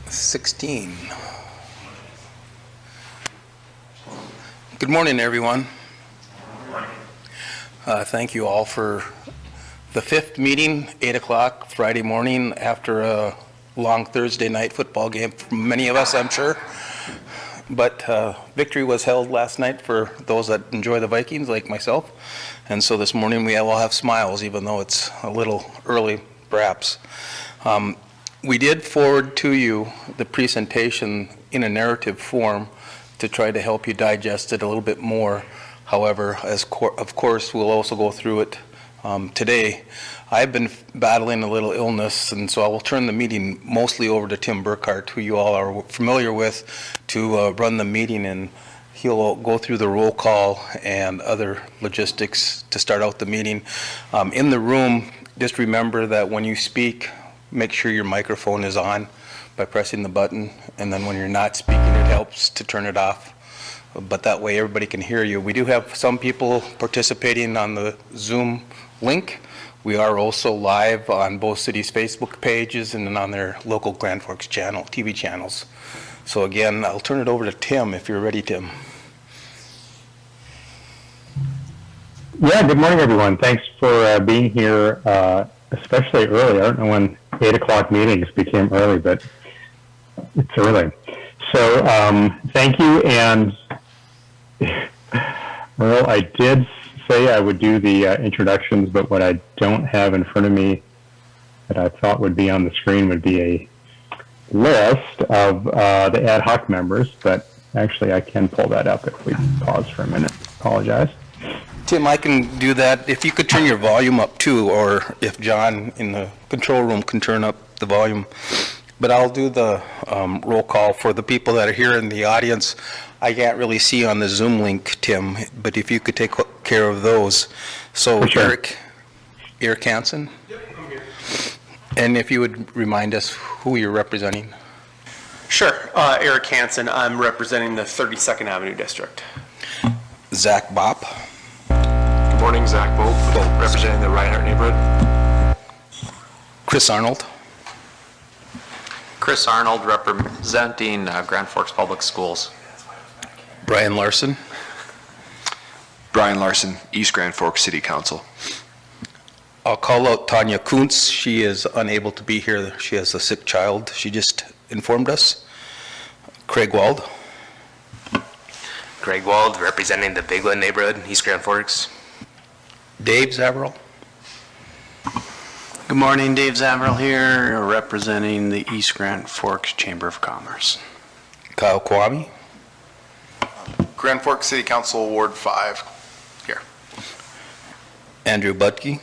16. Good morning, everyone. Thank you all for the fifth meeting, 8 o'clock Friday morning after a long Thursday night football game for many of us, I'm sure. But victory was held last night for those that enjoy the Vikings, like myself. And so this morning we all have smiles, even though it's a little early, perhaps. We did forward to you the presentation in a narrative form to try to help you digest it a little bit more. However, of course, we'll also go through it today. I've been battling a little illness, and so I will turn the meeting mostly over to Tim Burkhart, who you all are familiar with, to run the meeting, and he'll go through the roll call and other logistics to start out the meeting. In the room, just remember that when you speak, make sure your microphone is on by pressing the button, and then when you're not speaking, it helps to turn it off. But that way everybody can hear you. We do have some people participating on the Zoom link. We are also live on both cities' Facebook pages and on their local Grand Forks channel, TV channels. So again, I'll turn it over to Tim if you're ready, Tim. Yeah, good morning, everyone. Thanks for being here, especially early. I don't know when 8 o'clock meetings became early, but it's early. So thank you. And well, I did say I would do the introductions, but what I don't have in front of me that I thought would be on the screen would be a list of the ad hoc members, but actually I can pull that up if we pause for a minute. Apologize. Tim, I can do that. If you could turn your volume up too, or if John in the control room can turn up the volume. But I'll do the roll call for the people that are here in the audience. I can't really see on the Zoom link, Tim, but if you could take care of those. So sure. Eric Hansen? Yep, I'm here. And if you would remind us who you're representing. Sure, Eric Hansen. I'm representing the 32nd Avenue District. Zach Bopp. Good morning, Zach Bopp, representing the Reinhardt neighborhood. Chris Arnold. Chris Arnold, representing Grand Forks Public Schools. Brian Larson. Brian Larson, East Grand Forks City Council. I'll call out Tanya Kuntz. She is unable to be here. She has a sick child. She just informed us. Craig Wald. Craig Wald, representing the Bigland neighborhood, East Grand Forks. Dave Zaverill. Good morning, Dave Zaverill here, representing the East Grand Forks Chamber of Commerce. Kyle Kwame. Grand Forks City Council, Ward 5, here. Andrew Butke.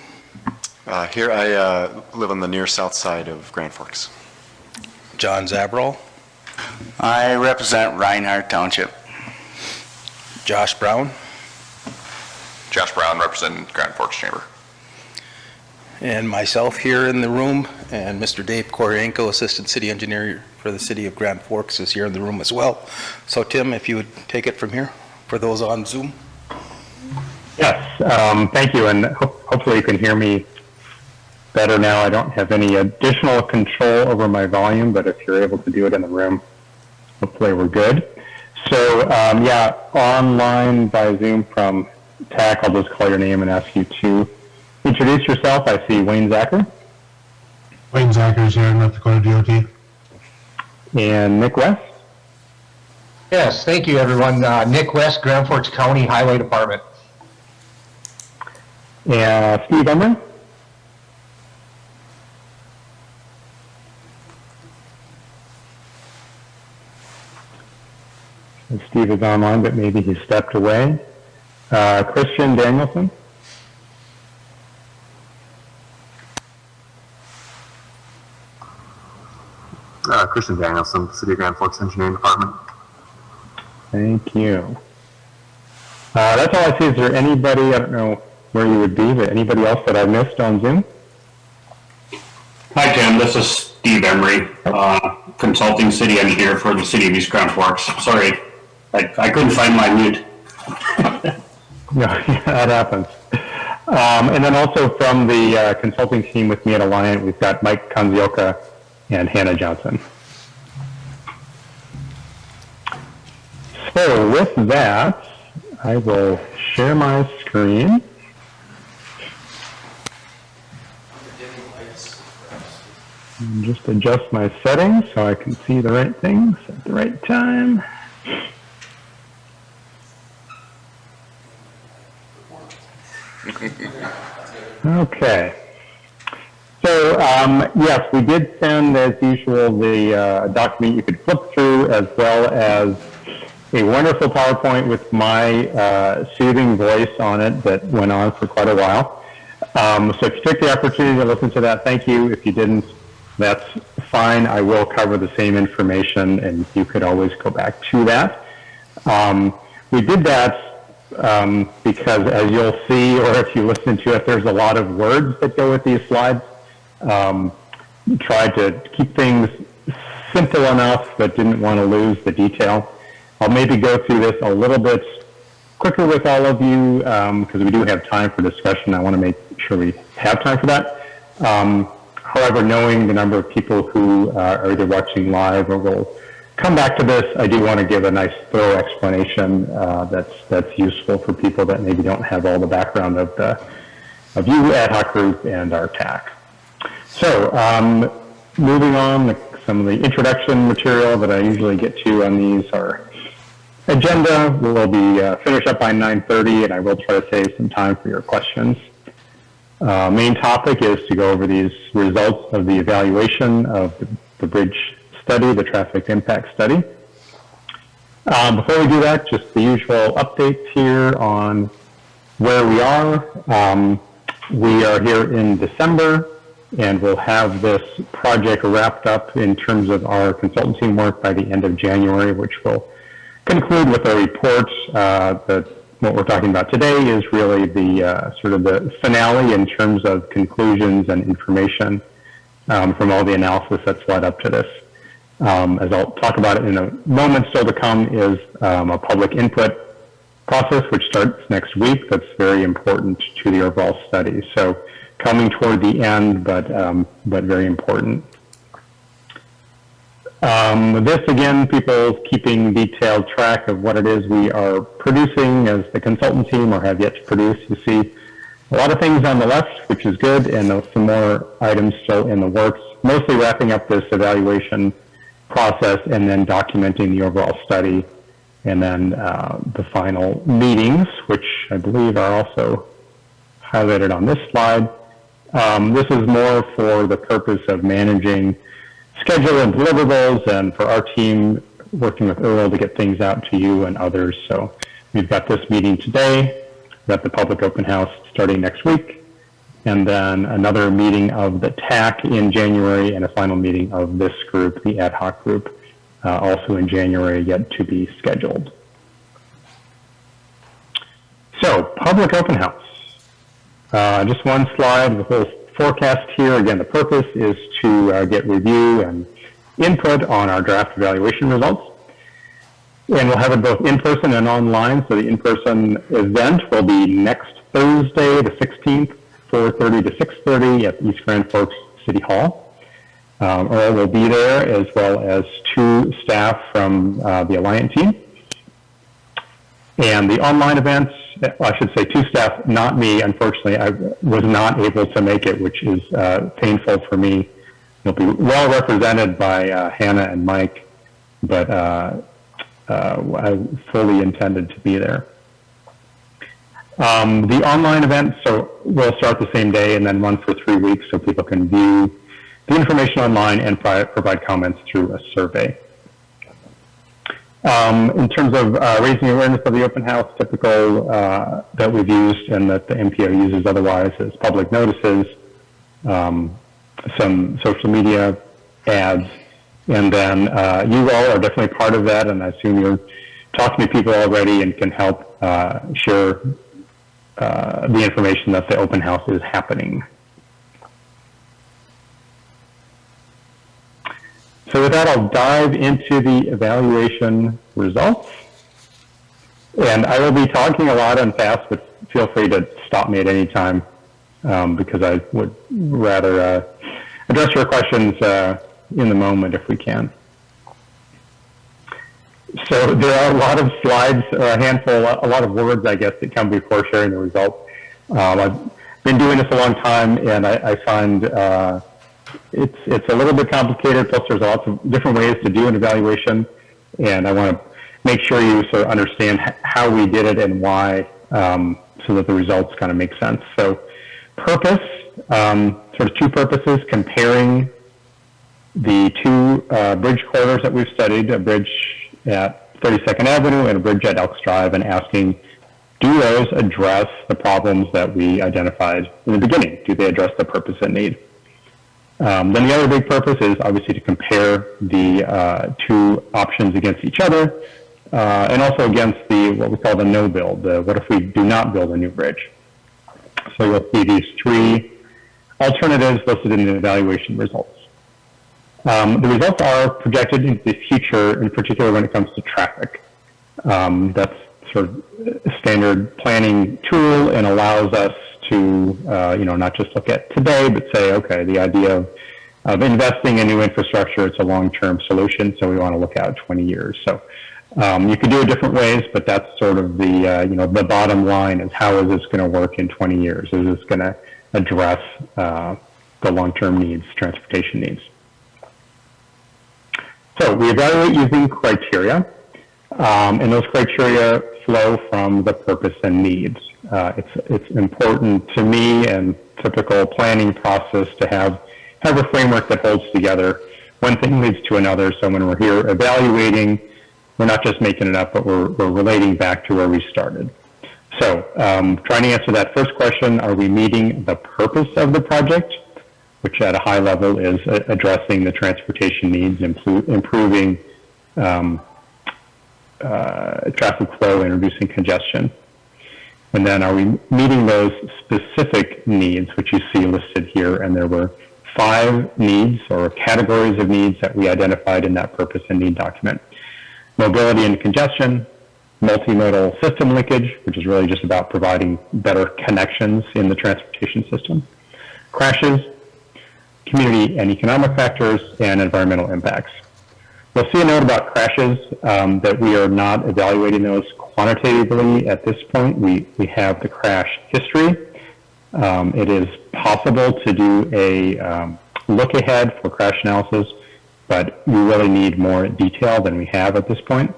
Here I live on the near south side of Grand Forks. John Zaverill. I represent Reinhardt Township. Josh Brown. Josh Brown, representing Grand Forks Chamber. And myself here in the room, and Mr. Dave Koryenko, Assistant City Engineer for the City of Grand Forks, is here in the room as well. So Tim, if you would take it from here for those on Zoom. Yes, thank you, and hopefully you can hear me better now. I don't have any additional control over my volume, but if you're able to do it in the room, hopefully we're good. So yeah, online by Zoom from TAC, I'll just call your name and ask you to introduce yourself. I see Wayne Zacher. Wayne Zacher is here in North Dakota DOT. And Nick West. Yes, thank you, everyone. Nick West, Grand Forks County Highway Department. And Steve Emery. And Steve is online, but maybe he stepped away. Christian Danielson. Christian Danielson, City of Grand Forks Engineering Department. Thank you. That's all I see. Is there anybody, I don't know where you would be, but anybody else that I missed on Zoom? Hi, Tim. This is Steve Emery, consulting city engineer for the City of East Grand Forks. Sorry, I couldn't find my mute. Yeah, that happens. And then also from the consulting team with me at Alliant, we've got Mike Kanzioka, and Hannah Johnson. So with that, I will share my screen. And just adjust my settings so I can see the right things at the right time. Okay. So, yes, we did send, as usual, the document you could flip through, as well as a wonderful PowerPoint with my soothing voice on it that went on for quite a while. So if you took the opportunity to listen to that, thank you. If you didn't, that's fine. I will cover the same information, and you could always go back to that. We did that because, as you'll see, or if you listen to it, there's a lot of words that go with these slides. Tried to keep things simple enough, but didn't want to lose the detail. I'll maybe go through this a little bit quicker with all of you because we do have time for discussion. I want to make sure we have time for that. However, knowing the number of people who are either watching live or will come back to this, I do want to give a nice thorough explanation that's useful for people that maybe don't have all the background of you ad hoc group and our TAC. So moving on, some of the introduction material that I usually get to on these are agenda. We'll be finished up by 9:30, and I will try to save some time for your questions. Main topic is to go over these results of the evaluation of the bridge study, the traffic impact study. Before we do that, just the usual updates here on where we are. We are here in December, and we'll have this project wrapped up in terms of our consultancy work by the end of January, which will conclude with a report. What we're talking about today is really the sort of the finale in terms of conclusions and information from all the analysis that's led up to this. As I'll talk about it in a moment, still to come is a public input process, which starts next week. That's very important to the overall study. So coming toward the end, but very important. This, again, people keeping detailed track of what it is we are producing as the consultant team or have yet to produce. You see a lot of things on the left, which is good, and some more items still in the works, mostly wrapping up this evaluation process and then documenting the overall study, and then the final meetings, which I believe are also highlighted on this slide. This is more for the purpose of managing schedule and deliverables, and for our team working with Earl to get things out to you and others. So we've got this meeting today, we've got the public open house starting next week, and then another meeting of the TAC in January, and a final meeting of this group, the ad hoc group, also in January, yet to be scheduled. So public open house. Just one slide with a little forecast here. Again, the purpose is to get review and input on our draft evaluation results. And we'll have it both in person and online. So the in-person event will be next Thursday, the 16th, 4:30 to 6:30 at East Grand Forks City Hall. Earl will be there, as well as two staff from the Alliant team. And the online events, I should say two staff, not me. Unfortunately, I was not able to make it, which is painful for me. You'll be well represented by Hannah and Mike, but I fully intended to be there. The online event, so we'll start the same day and then run for 3 weeks so people can view the information online and provide comments through a survey. In terms of raising awareness of the open house, typical that we've used and that the MPO uses otherwise is public notices, some social media ads, and then you all are definitely part of that, and I assume you're talking to people already and can help share the information that the open house is happening. So with that, I'll dive into the evaluation results. And I will be talking a lot and fast, but feel free to stop me at any time because I would rather address your questions in the moment if we can. So there are a lot of slides, or a handful, a lot of words, I guess, that come before sharing the results. I've been doing this a long time, and I find it's a little bit complicated, plus there's lots of different ways to do an evaluation, and I want to make sure you sort of understand how we did it and why, so that the results kind of make sense. So purpose, sort of two purposes, comparing the two bridge corridors that we've studied, a bridge at 32nd Avenue and a bridge at Elks Drive, and asking, do those address the problems that we identified in the beginning? Do they address the purpose and need? Then the other big purpose is obviously to compare the two options against each other, and also against what we call the no build, what if we do not build a new bridge? So you'll see these three alternatives listed in the evaluation results. The results are projected into the future, in particular when it comes to traffic. That's sort of a standard planning tool and allows us to, not just look at today, but say, okay, the idea of investing in new infrastructure, it's a long-term solution, so we want to look out 20 years. So you can do it different ways, but that's sort of the bottom line is how is this going to work in 20 years? Is this going to address the long-term needs, transportation needs? So we evaluate using criteria, and those criteria flow from the purpose and needs. It's important to me and typical planning process to have a framework that holds together. One thing leads to another, so when we're here evaluating, we're not just making it up, but we're relating back to where we started. So trying to answer that first question, are we meeting the purpose of the project, which at a high level is addressing the transportation needs, improving traffic flow and reducing congestion? And then are we meeting those specific needs, which you see listed here? And there were 5 needs or categories of needs that we identified in that purpose and need document. Mobility and congestion, multi-modal system linkage, which is really just about providing better connections in the transportation system, crashes, community and economic factors, and environmental impacts. We'll see a note about crashes, that we are not evaluating those quantitatively at this point. We have the crash history. It is possible to do a look ahead for crash analysis, but we really need more detail than we have at this point.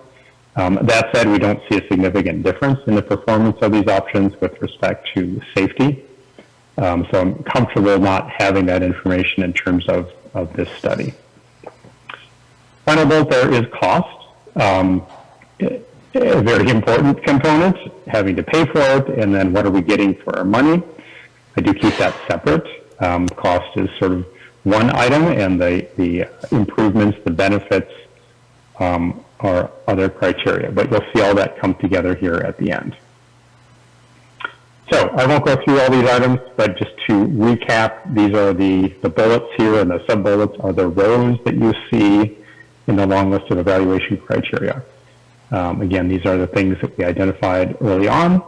That said, we don't see a significant difference in the performance of these options with respect to safety. So I'm comfortable not having that information in terms of this study. Final bullet there is cost, a very important component, having to pay for it, and then what are we getting for our money? I do keep that separate. Cost is sort of one item, and the improvements, the benefits are other criteria, but you'll see all that come together here at the end. So I won't go through all these items, but just to recap, these are the bullets here, and the sub-bullets are the rows that you see in the long list of evaluation criteria. Again, these are the things that we identified early on,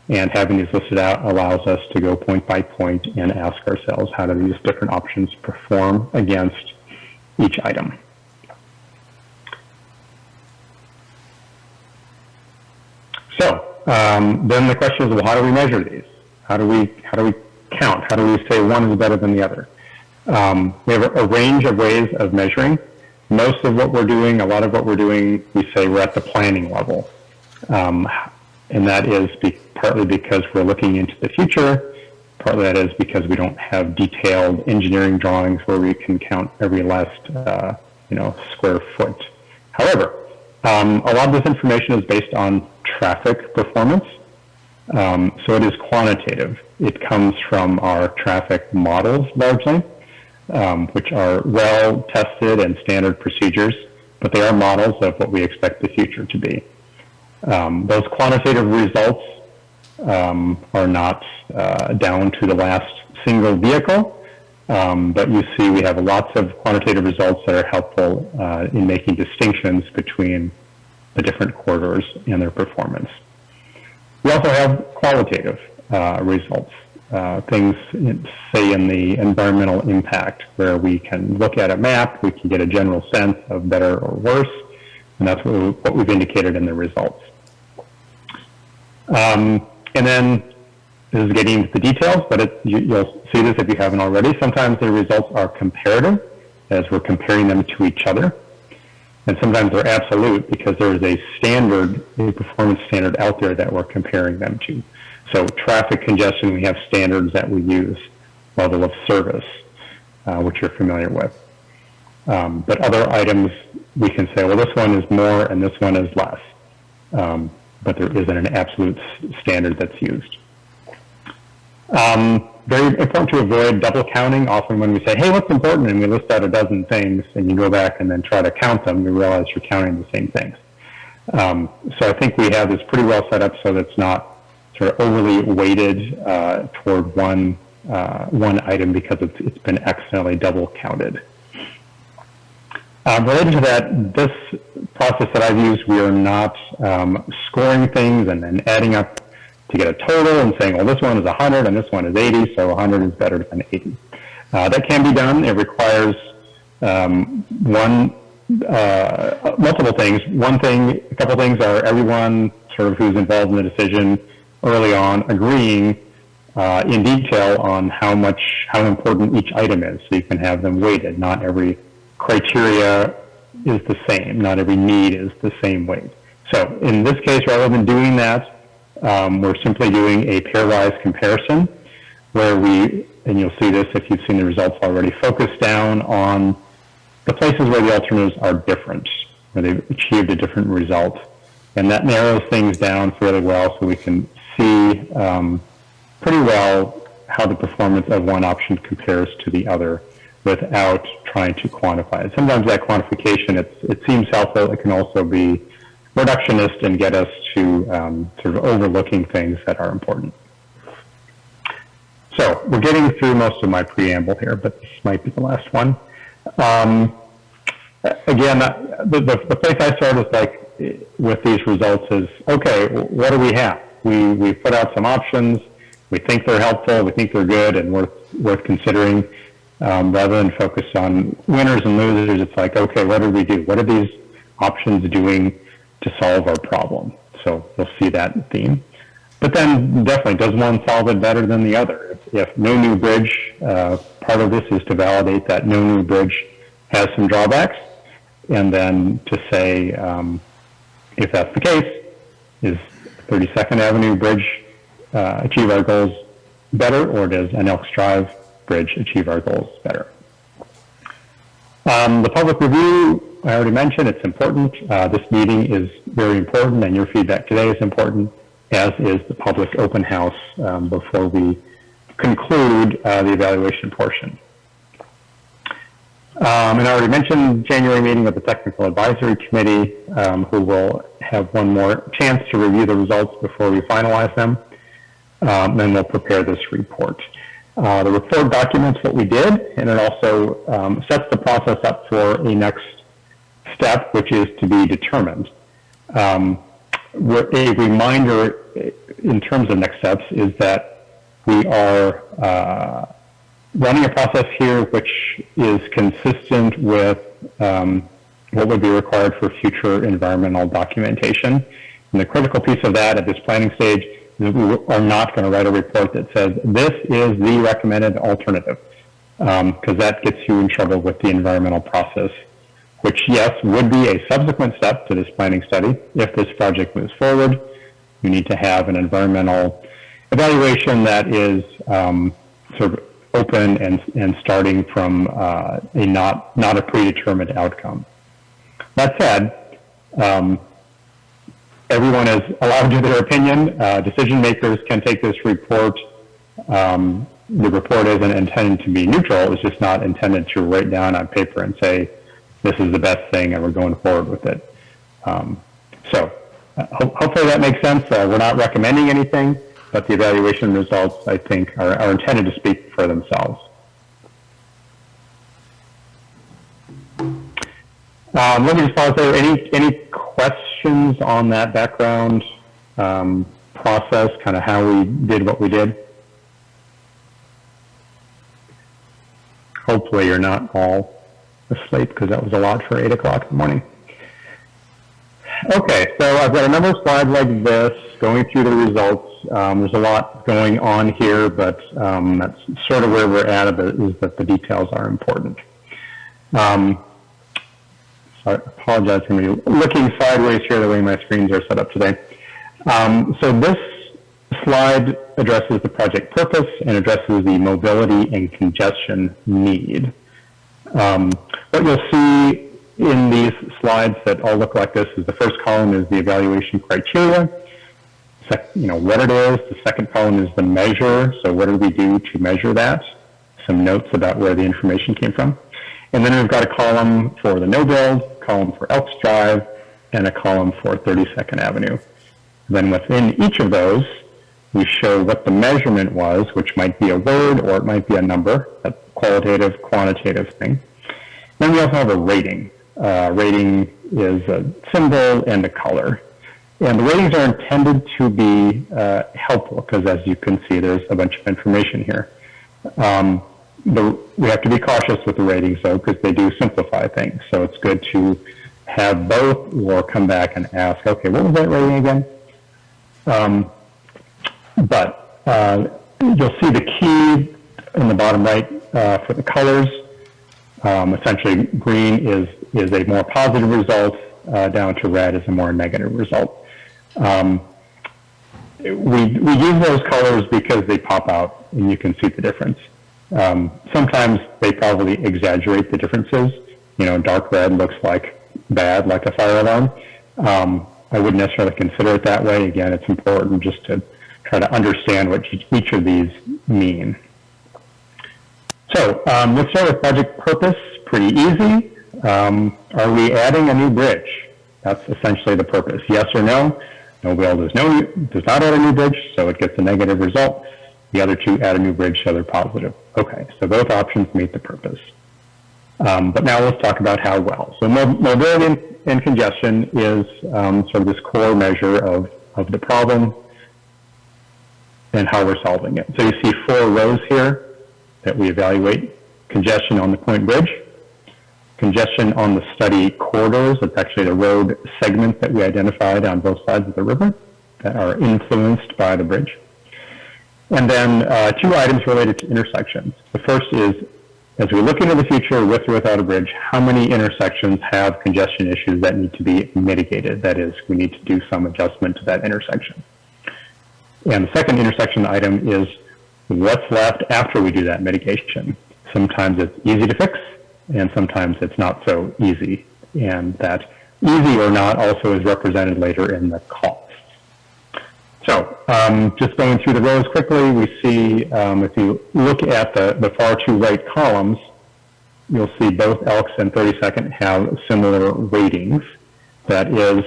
and having these listed out allows us to go point by point and ask ourselves, how do these different options perform against each item? So then the question is, well, how do we measure these? How do we count? How do we say one is better than the other? We have a range of ways of measuring. Most of what we're doing, a lot of what we're doing, we say we're at the planning level. And that is partly because we're looking into the future. Partly that is because we don't have detailed engineering drawings where we can count every last square foot. However, a lot of this information is based on traffic performance. So it is quantitative. It comes from our traffic models largely, which are well tested and standard procedures, but they are models of what we expect the future to be. Those quantitative results are not down to the last single vehicle, but you see we have lots of quantitative results that are helpful in making distinctions between the different corridors and their performance. We also have qualitative results, things, say in the environmental impact, where we can look at a map, we can get a general sense of better or worse, and that's what we've indicated in the results. And then this is getting into the details, but you'll see this if you haven't already. Sometimes the results are comparative, as we're comparing them to each other. And sometimes they're absolute, because there is a standard, a performance standard out there that we're comparing them to. So traffic congestion, we have standards that we use, level of service, which you're familiar with. But other items, we can say, well, this one is more and this one is less. But there isn't an absolute standard that's used. Very important to avoid double counting. Often when we say, hey, what's important? And we list out a dozen things, and you go back and then try to count them, you realize you're counting the same things. So I think we have this pretty well set up so that it's not sort of overly weighted toward one item because it's been accidentally double counted. Related to that, this process that I've used, we are not scoring things and then adding up to get a total and saying, well, this one is 100 and this one is 80, so 100 is better than 80. That can be done. It requires multiple things. A couple things are everyone sort of who's involved in the decision early on agreeing in detail on how important each item is, so you can have them weighted. Not every criteria is the same. Not every need is the same weight. So in this case, rather than doing that, we're simply doing a pairwise comparison, where and you'll see this if you've seen the results already, focus down on the places where the alternatives are different, where they've achieved a different result. And that narrows things down fairly well, so we can see pretty well how the performance of one option compares to the other without trying to quantify it. Sometimes that quantification, it seems helpful. It can also be reductionist and get us to sort of overlooking things that are important. So we're getting through most of my preamble here, but this might be the last one. Again, the place I start is like with these results is, okay, what do we have? We put out some options. We think they're helpful. We think they're good and worth considering. Rather than focus on winners and losers, it's like, okay, what did we do? What are these options doing to solve our problem? So you'll see that theme. But then definitely, does one solve it better than the other? If no new bridge, part of this is to validate that no new bridge has some drawbacks, and then to say, if that's the case, is 32nd Avenue Bridge achieve our goals better, or does an Elks Drive Bridge achieve our goals better? The public review, I already mentioned, it's important. This meeting is very important, and your feedback today is important, as is the public open house before we conclude the evaluation portion. And I already mentioned January meeting with the Technical Advisory Committee, who will have one more chance to review the results before we finalize them. Then we'll prepare this report. The report documents what we did, and it also sets the process up for a next step, which is to be determined. A reminder in terms of next steps is that we are running a process here which is consistent with what would be required for future environmental documentation. And the critical piece of that at this planning stage is we are not going to write a report that says this is the recommended alternative, because that gets you in trouble with the environmental process, which, yes, would be a subsequent step to this planning study. If this project moves forward, you need to have an environmental evaluation that is sort of open and starting from not a predetermined outcome. That said, everyone is allowed to their opinion. Decision makers can take this report. The report isn't intended to be neutral. It's just not intended to write down on paper and say, this is the best thing and we're going forward with it. So hopefully that makes sense. We're not recommending anything, but the evaluation results, I think, are intended to speak for themselves. Let me just pause there. Any questions on that background process, kind of how we did what we did? hopefully you're not all asleep because that was a lot for 8 o'clock in the morning. Okay, so I've got a number of slides like this going through the results. There's a lot going on here, but that's sort of where we're at, is that the details are important. So I apologize for me looking sideways here the way my screens are set up today. So this slide addresses the project purpose and addresses the mobility and congestion need. What you'll see in these slides that all look like this is the first column is the evaluation criteria, what it is. The second column is the measure, so what do we do to measure that? Some notes about where the information came from. And then we've got a column for the no build, column for Elks Drive, and a column for 32nd Avenue. Then within each of those, we show what the measurement was, which might be a word or it might be a number, a qualitative, quantitative thing. Then we also have a rating. Rating is a symbol and a color. And the ratings are intended to be helpful because, as you can see, there's a bunch of information here. We have to be cautious with the ratings, though, because they do simplify things. So it's good to have both or come back and ask, okay, what was that rating again? But you'll see the key in the bottom right for the colors. Essentially, green is a more positive result, down to red is a more negative result. We use those colors because they pop out and you can see the difference. Sometimes they probably exaggerate the differences. Dark red looks like bad, like a fire alarm. I wouldn't necessarily consider it that way. Again, it's important just to try to understand what each of these mean. So let's start with project purpose. Pretty easy. Are we adding a new bridge? That's essentially the purpose. Yes or no? No build does not add a new bridge, so it gets a negative result. The other two add a new bridge, so they're positive. Okay, so both options meet the purpose. But now let's talk about how well. So mobility and congestion is sort of this core measure of the problem and how we're solving it. So you see 4 rows here that we evaluate. Congestion on the Point Bridge, congestion on the study corridors. It's actually the road segments that we identified on both sides of the river that are influenced by the bridge. And then 2 items related to intersections. The first is, as we look into the future with or without a bridge, how many intersections have congestion issues that need to be mitigated? That is, we need to do some adjustment to that intersection. And the second intersection item is what's left after we do that mitigation. Sometimes it's easy to fix, and sometimes it's not so easy. And that easy or not also is represented later in the costs. So just going through the rows quickly, we see if you look at the far 2 right columns, you'll see both Elks and 32nd have similar ratings. That is,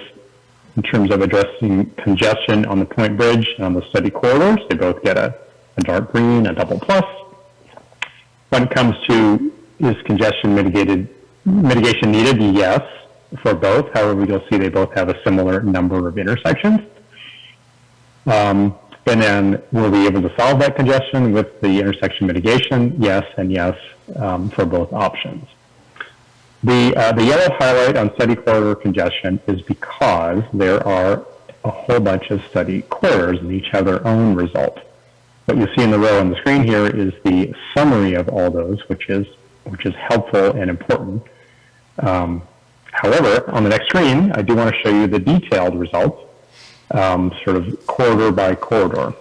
in terms of addressing congestion on the Point Bridge and on the study corridors, they both get a dark green, a double plus. When it comes to is congestion mitigation needed? Yes, for both. However, you'll see they both have a similar number of intersections. And then will we be able to solve that congestion with the intersection mitigation? Yes, and yes for both options. The yellow highlight on study corridor congestion is because there are a whole bunch of study corridors and each have their own result. What you see in the row on the screen here is the summary of all those, which is helpful and important. However, on the next screen, I do want to show you the detailed results, sort of corridor by corridor.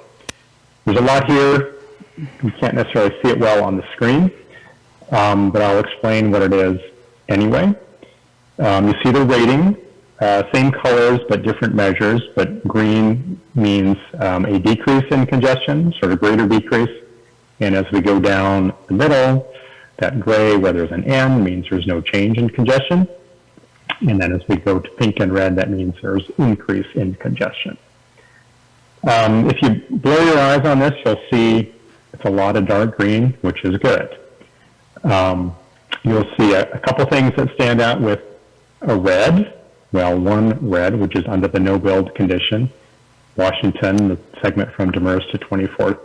There's a lot here. You can't necessarily see it well on the screen, but I'll explain what it is anyway. You see the rating, same colors but different measures, but green means a decrease in congestion, sort of greater decrease. And as we go down the middle, that gray, where there's an N, means there's no change in congestion. And then as we go to pink and red, that means there's increase in congestion. If you blur your eyes on this, you'll see it's a lot of dark green, which is good. You'll see a couple things that stand out with a red. Well, one red, which is under the no build condition. Washington, the segment from Demers to 24th.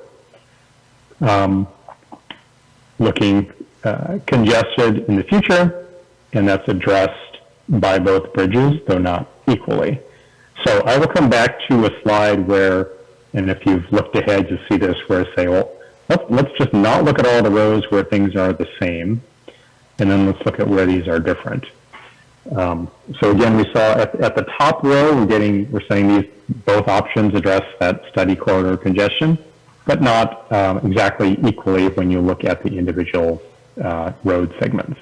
Looking congested in the future, and that's addressed by both bridges, though not equally. So I will come back to a slide where, and if you've looked ahead, you see this, where I say, well, let's just not look at all the rows where things are the same, and then let's look at where these are different. So again, we saw at the top row, we're saying these both options address that study corridor congestion, but not exactly equally when you look at the individual road segments.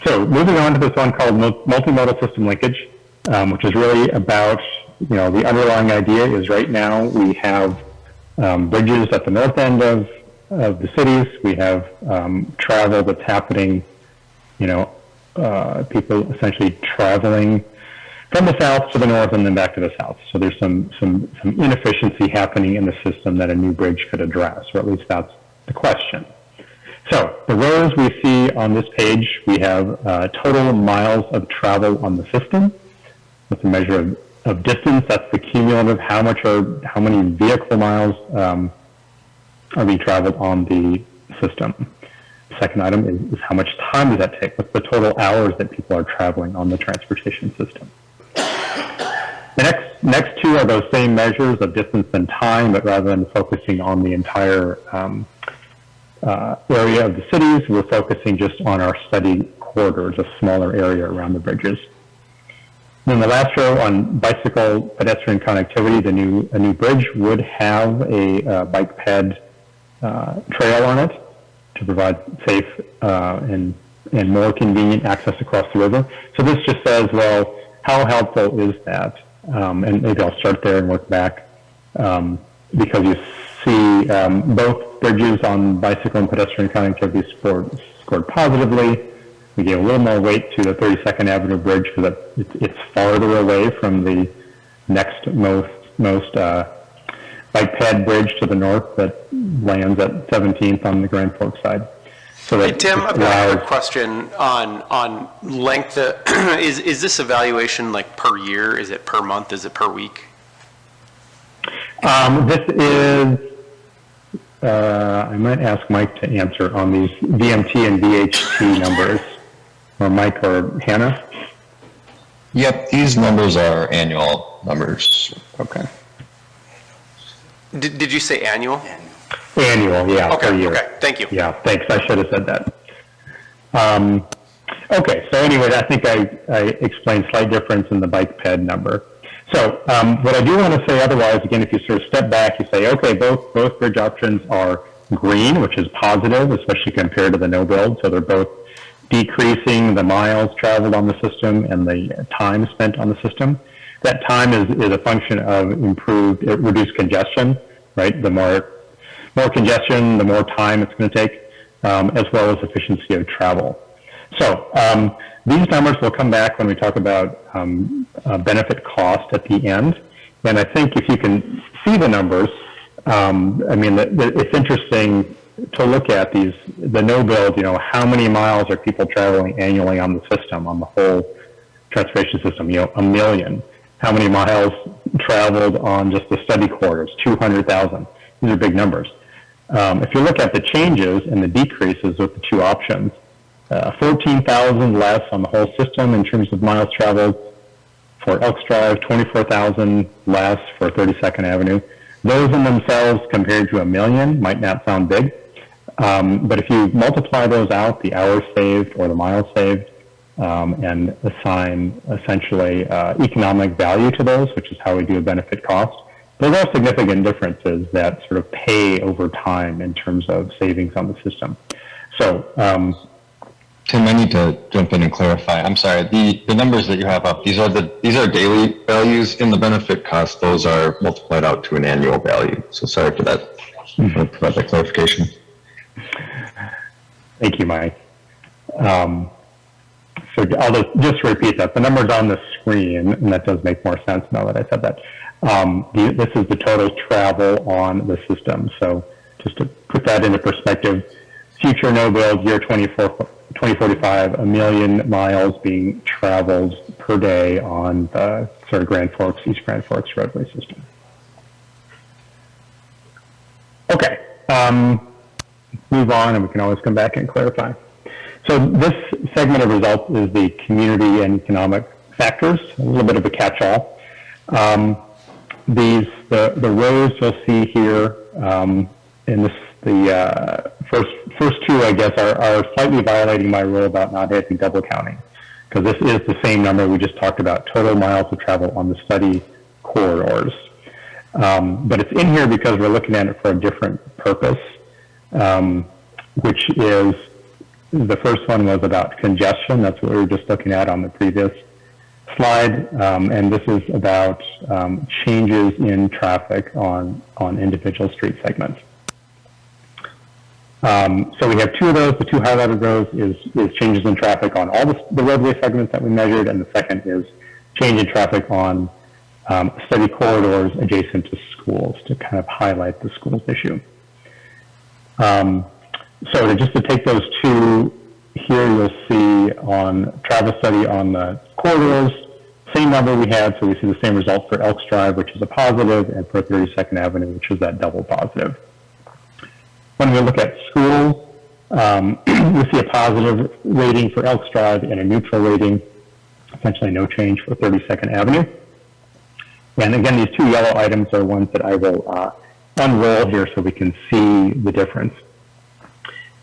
So moving on to this one called multi-modal system linkage, which is really about, the underlying idea is right now we have bridges at the north end of the cities. We have travel that's happening, people essentially traveling from the south to the north and then back to the south. So there's some inefficiency happening in the system that a new bridge could address, or at least that's the question. So the rows we see on this page, we have total miles of travel on the system. That's a measure of distance. That's the cumulative, how many vehicle miles are being traveled on the system. The second item is how much time does that take? What's the total hours that people are traveling on the transportation system? The next two are those same measures of distance and time, but rather than focusing on the entire area of the cities, we're focusing just on our study corridors, a smaller area around the bridges. Then the last row on bicycle pedestrian connectivity, a new bridge would have a bike ped trail on it to provide safe and more convenient access across the river. So this just says, well, how helpful is that? And maybe I'll start there and work back, because you see both bridges on bicycle and pedestrian connectivity scored positively. We gave a little more weight to the 32nd Avenue Bridge because it's farther away from the next most bike ped bridge to the north that lands at 17th on the Grand Forks side. So that hey, Tim, I've got a quick question on length. Is this evaluation like per year? Is it per month? Is it per week? This is, I might ask Mike to answer on these VMT and VHT numbers, or Mike or Hannah. Yep, these numbers are annual numbers. Okay. Did you say annual? Annual, yeah, okay, per year. Okay, thank you. Yeah, thanks. I should have said that. Okay, so anyway, I think I explained slight difference in the bike ped number. So what I do want to say otherwise, again, if you sort of step back, you say, okay, both bridge options are green, which is positive, especially compared to the no build. So they're both decreasing the miles traveled on the system and the time spent on the system. That time is a function of reduced congestion, right? The more congestion, the more time it's going to take, as well as efficiency of travel. So these numbers will come back when we talk about benefit cost at the end. And I think if you can see the numbers, I mean, it's interesting to look at these, the no build, how many miles are people traveling annually on the system, on the whole transportation system, 1 million. How many miles traveled on just the study corridors? 200,000. These are big numbers. If you look at the changes and the decreases with the two options, 14,000 less on the whole system in terms of miles traveled for Elks Drive, 24,000 less for 32nd Avenue. Those in themselves compared to 1 million might not sound big, but if you multiply those out, the hours saved or the miles saved, and assign essentially economic value to those, which is how we do a benefit cost, those are significant differences that sort of pay over time in terms of savings on the system. So, Tim, I need to jump in and clarify. I'm sorry. The numbers that you have up, these are daily values in the benefit cost. Those are multiplied out to an annual value. So sorry for that. For that clarification. Thank you, Mike. So I'll just repeat that. The number's on the screen, and that does make more sense now that I said that. This is the total travel on the system. So just to put that into perspective, future no build, year 2045, 1 million miles being traveled per day on the sort of Grand Forks, East Grand Forks roadway system. Okay. move on, and we can always come back and clarify. So this segment of results is the community and economic factors, a little bit of a catch-all. The rows you'll see here in this, the first two, I guess, are slightly violating my rule about not having double counting, because this is the same number we just talked about, total miles of travel on the study corridors. But it's in here because we're looking at it for a different purpose, which is, the first one was about congestion. That's what we were just looking at on the previous slide. And this is about changes in traffic on individual street segments. So we have two of those. The two highlighted rows is changes in traffic on all the roadway segments that we measured, and the second is change in traffic on study corridors adjacent to schools, to kind of highlight the schools issue. So just to take those two, here you'll see on travel study on the corridors, same number we had, so we see the same result for Elks Drive, which is a positive, and for 32nd Avenue, which is that double positive. When we look at schools, we see a positive rating for Elks Drive and a neutral rating, essentially no change for 32nd Avenue. And again, these two yellow items are ones that I will unroll here so we can see the difference.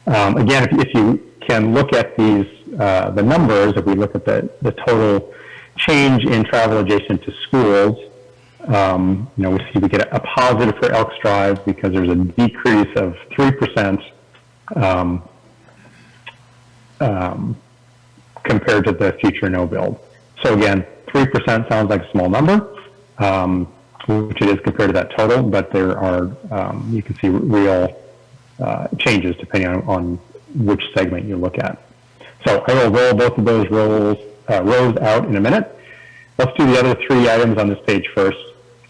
Again, if you can look at these, the numbers, if we look at the total change in travel adjacent to schools, we see we get a positive for Elks Drive because there's a decrease of 3% compared to the future no build. So again, 3% sounds like a small number, which it is compared to that total, but there are, you can see real changes depending on which segment you look at. So I will roll both of those rows out in a minute. Let's do the other three items on this page first.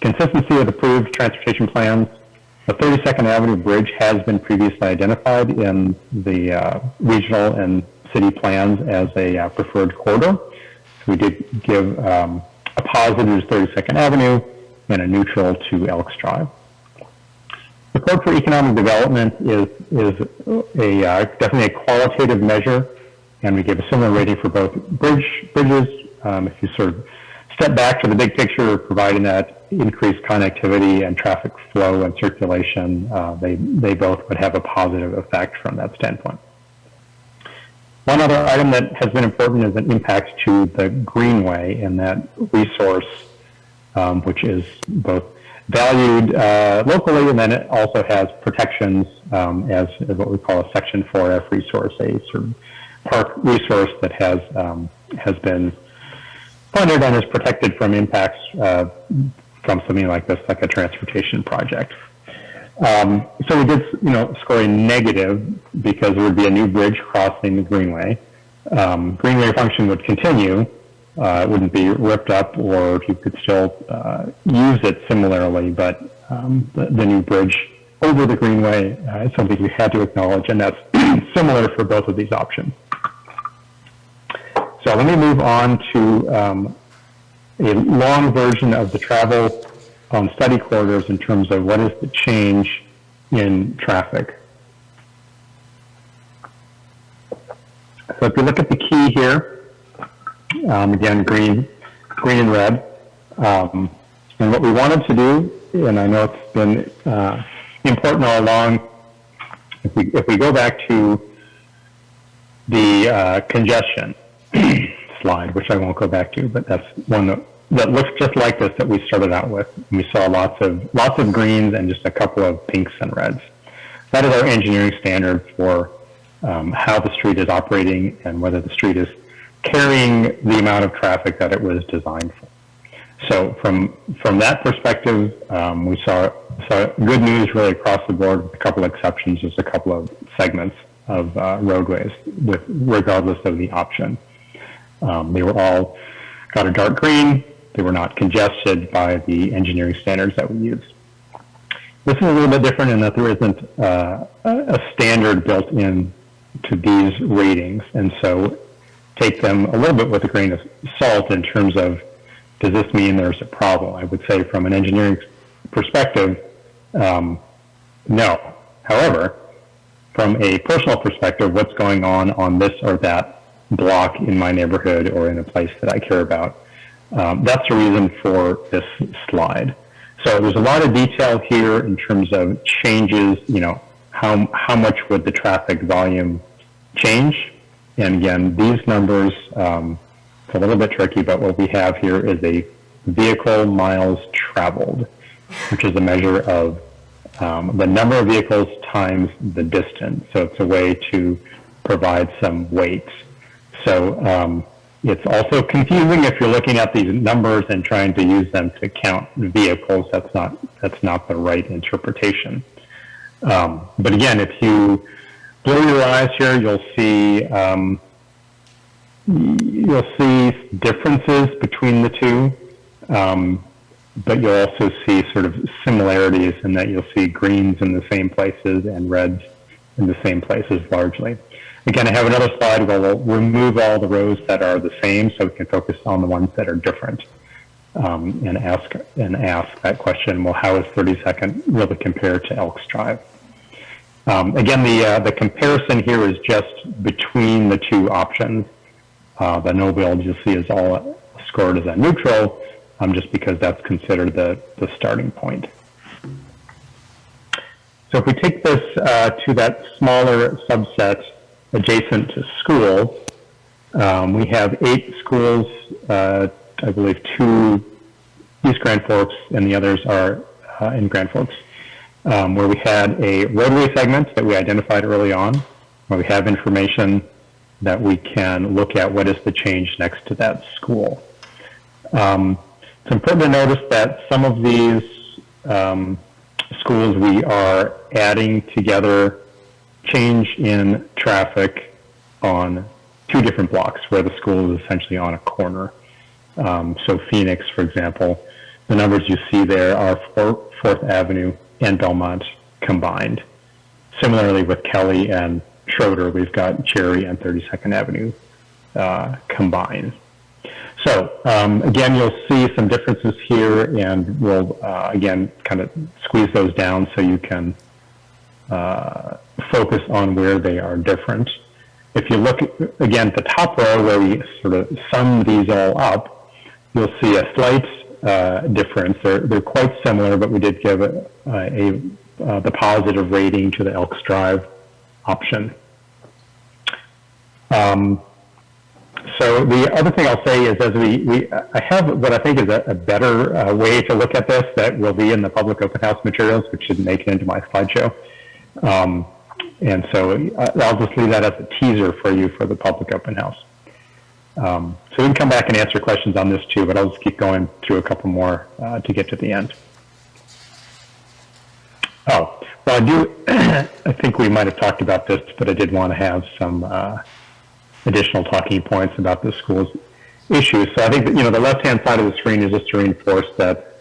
Consistency with approved transportation plans. The 32nd Avenue Bridge has been previously identified in the regional and city plans as a preferred corridor. So we did give a positive to 32nd Avenue and a neutral to Elks Drive. Support for economic development is definitely a qualitative measure, and we give a similar rating for both bridges. If you sort of step back to the big picture, providing that increased connectivity and traffic flow and circulation, they both would have a positive effect from that standpoint. One other item that has been important is an impact to the Greenway and that resource, which is both valued locally, and then it also has protections as what we call a Section 4F resource, a sort of park resource that has been funded and is protected from impacts from something like this, like a transportation project. So we did, score a negative because there would be a new bridge crossing the Greenway. Greenway function would continue. It wouldn't be ripped up, or you could still use it similarly, but the new bridge over the Greenway is something we had to acknowledge, and that's similar for both of these options. So let me move on to a long version of the travel on study corridors in terms of what is the change in traffic. So if you look at the key here, again, green and red, and what we wanted to do, and I know it's been important all along, if we go back to the congestion slide, which I won't go back to, but that's one that looks just like this that we started out with. We saw lots of greens and just a couple of pinks and reds. That is our engineering standard for how the street is operating and whether the street is carrying the amount of traffic that it was designed for. So from that perspective, we saw good news really across the board, with a couple of exceptions, just a couple of segments of roadways, regardless of the option. They were all got a dark green. They were not congested by the engineering standards that we use. This is a little bit different in that there isn't a standard built in to these ratings, and so take them a little bit with a grain of salt in terms of, does this mean there's a problem? I would say from an engineering perspective, no. However, from a personal perspective, what's going on this or that block in my neighborhood or in a place that I care about. That's the reason for this slide. So there's a lot of detail here in terms of changes, how much would the traffic volume change? And again, these numbers, it's a little bit tricky, but what we have here is a vehicle miles traveled, which is a measure of the number of vehicles times the distance. So it's a way to provide some weight. So it's also confusing if you're looking at these numbers and trying to use them to count vehicles. That's not the right interpretation. But again, if you blur your eyes here, you'll see differences between the two. But you'll also see sort of similarities in that you'll see greens in the same places and reds in the same places largely. Again, I have another slide where we'll remove all the rows that are the same so we can focus on the ones that are different and ask that question, well, how is 32nd really compared to Elks Drive? Again, the comparison here is just between the two options. The no build you'll see is all scored as a neutral, just because that's considered the starting point. So if we take this to that smaller subset adjacent to schools, we have 8 schools, I believe 2 East Grand Forks and the others are in Grand Forks, where we had a roadway segment that we identified early on, where we have information that we can look at what is the change next to that school. It's important to notice that some of these schools we are adding together change in traffic on 2 different blocks where the school is essentially on a corner. So Phoenix, for example, the numbers you see there are 4th Avenue and Belmont combined. Similarly with Kelly and Schroeder, we've got Cherry and 32nd Avenue combined. So again, you'll see some differences here, and we'll again kind of squeeze those down so you can focus on where they are different. If you look again at the top row where we sort of sum these all up, you'll see a slight difference. They're quite similar, but we did give the positive rating to the Elks Drive option. So the other thing I'll say is, as I have what I think is a better way to look at this that will be in the public open house materials, which should make it into my slideshow. And so I'll just leave that as a teaser for you for the public open house. So we can come back and answer questions on this too, but I'll just keep going through a couple more to get to the end. Oh, well, I think we might have talked about this, but I did want to have some additional talking points about the school's issues. So I think that, the left-hand side of the screen is just to reinforce that,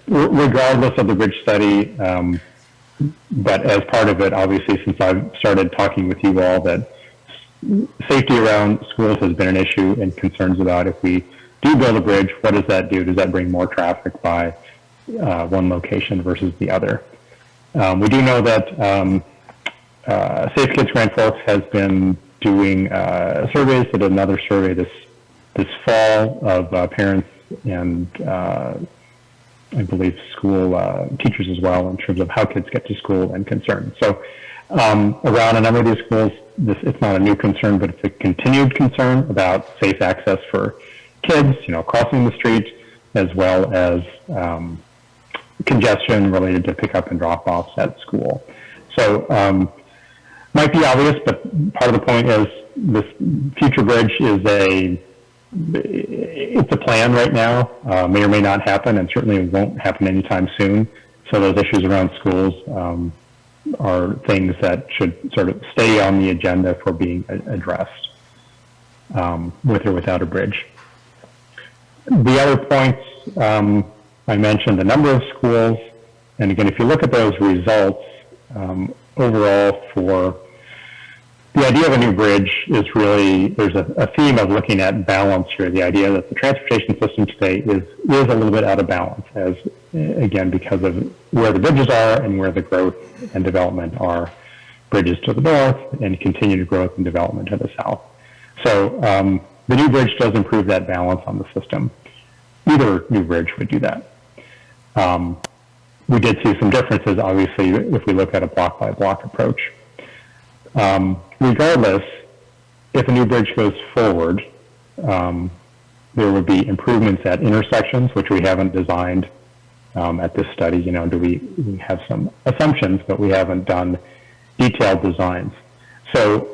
regardless of the bridge study, but as part of it, obviously, since I've started talking with you all, that safety around schools has been an issue and concerns about if we do build a bridge, what does that do? Does that bring more traffic by one location versus the other? We do know that Safe Kids Grand Forks has been doing surveys. They did another survey this fall of parents and I believe school teachers as well in terms of how kids get to school and concerns. So around a number of these schools, it's not a new concern, but it's a continued concern about safe access for kids, crossing the street, as well as congestion related to pickup and drop-offs at school. So might be obvious, but part of the point is this future bridge is it's a plan right now, may or may not happen, and certainly won't happen anytime soon. So those issues around schools are things that should sort of stay on the agenda for being addressed, with or without a bridge. The other points, I mentioned the number of schools, and again, if you look at those results, overall for the idea of a new bridge is really, there's a theme of looking at balance here. The idea that the transportation system today is a little bit out of balance, as again, because of where the bridges are and where the growth and development are. Bridges to the north and continued growth and development to the south. So the new bridge does improve that balance on the system. Either new bridge would do that. We did see some differences, obviously, if we look at a block-by-block approach. Regardless, if a new bridge goes forward, there would be improvements at intersections, which we haven't designed at this study. You know, we have some assumptions, but we haven't done detailed designs. So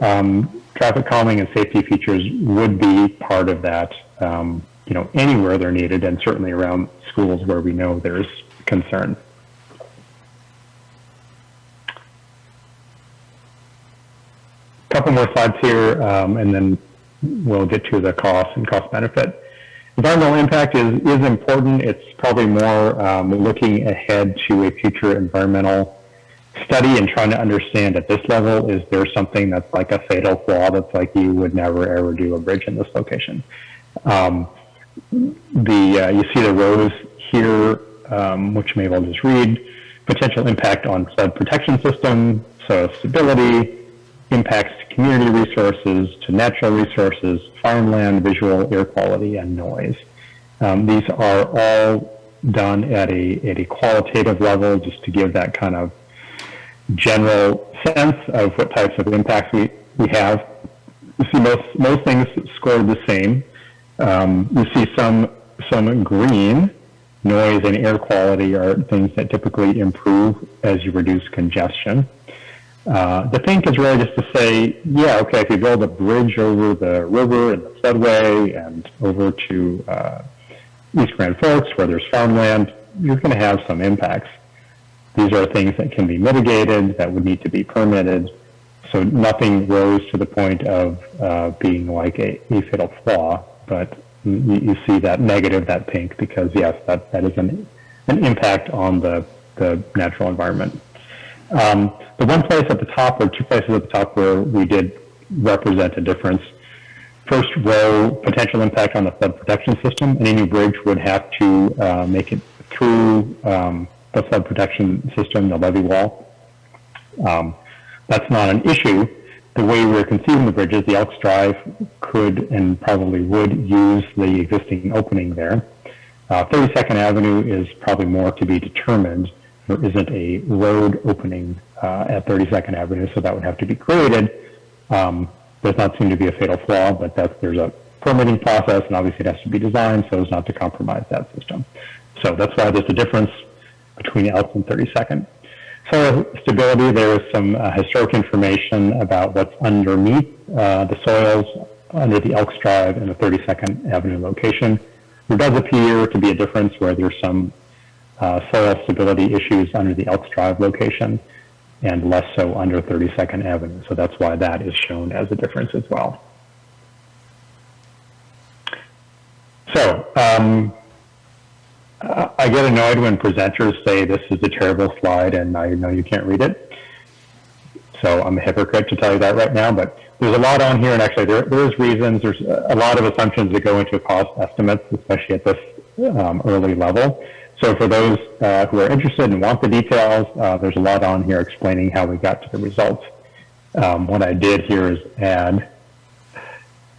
traffic calming and safety features would be part of that, you know, anywhere they're needed, and certainly around schools where we know there's concern. Couple more slides here, and then we'll get to the cost and cost benefit. Environmental impact is important. It's probably more looking ahead to a future environmental study and trying to understand at this level, is there something that's like a fatal flaw that's like you would never ever do a bridge in this location. You see the rows here, which maybe I'll just read. Potential impact on flood protection system, soil stability, impacts to community resources, to natural resources, farmland, visual, air quality, and noise. These are all done at a qualitative level, just to give that kind of general sense of what types of impacts we have. You see most things scored the same. You see some green. Noise and air quality are things that typically improve as you reduce congestion. The pink is really just to say, yeah, okay, if you build a bridge over the river and the floodway and over to East Grand Forks where there's farmland, you're going to have some impacts. These are things that can be mitigated, that would need to be permitted. So nothing rose to the point of being like a fatal flaw, but you see that negative, that pink, because yes, that is an impact on the natural environment. The one place at the top, or two places at the top where we did represent a difference. First row, potential impact on the flood protection system. Any new bridge would have to make it through the flood protection system, the levee wall. That's not an issue. The way we're conceiving the bridges, the Elks Drive could and probably would use the existing opening there. 32nd Avenue is probably more to be determined. There isn't a road opening at 32nd Avenue, so that would have to be created. Does not seem to be a fatal flaw, but there's a permitting process, and obviously it has to be designed so as not to compromise that system. So that's why there's a difference between Elks and 32nd. Soil stability, there is some historic information about what's underneath the soils under the Elks Drive and the 32nd Avenue location. There does appear to be a difference where there's some soil stability issues under the Elks Drive location and less so under 32nd Avenue. So that's why that is shown as a difference as well. So I get annoyed when presenters say this is a terrible slide and I know you can't read it. So I'm a hypocrite to tell you that right now, but there's a lot on here, and actually there's reasons. There's a lot of assumptions that go into cost estimates, especially at this early level. So for those who are interested and want the details, there's a lot on here explaining how we got to the results. What I did here is add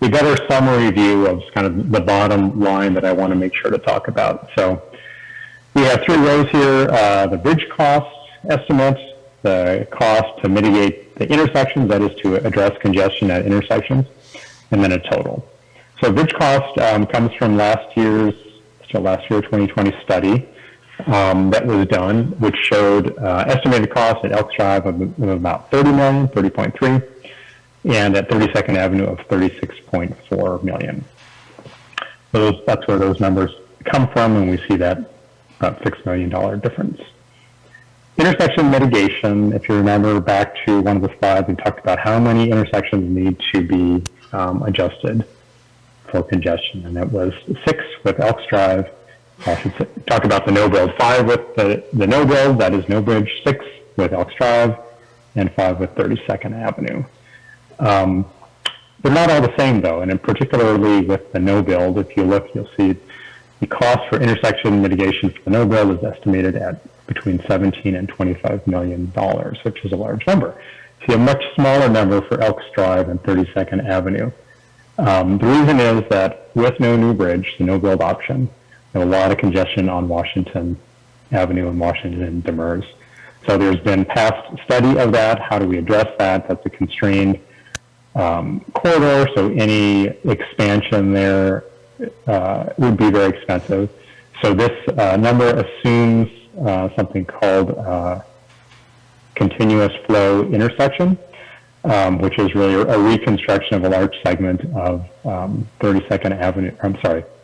a better summary view of kind of the bottom line that I want to make sure to talk about. So we have three rows here: the bridge cost estimate, the cost to mitigate the intersections, that is to address congestion at intersections, and then a total. So bridge cost comes from last year 2020 study that was done, which showed estimated cost at Elks Drive of about 30 million, 30.3, and at 32nd Avenue of 36.4 million. So that's where those numbers come from, and we see that about $6 million difference. Intersection mitigation, if you remember back to one of the slides, we talked about how many intersections need to be adjusted for congestion, and it was 6 with Elks Drive. I should talk about the no build. 5 with the no build, that is no bridge. 6 with Elks Drive, and 5 with 32nd Avenue. They're not all the same though, and in particularly with the no build, if you look, you'll see the cost for intersection mitigation for the no build is estimated at between $17 and $25 million, which is a large number. See a much smaller number for Elks Drive and 32nd Avenue. The reason is that with no new bridge, the no build option, there's a lot of congestion on Washington Avenue and Washington and Demers. So there's been past study of that. How do we address that? That's a constrained corridor, so any expansion there would be very expensive. So this number assumes something called continuous flow intersection, which is really a reconstruction of a large segment of 32nd Avenue,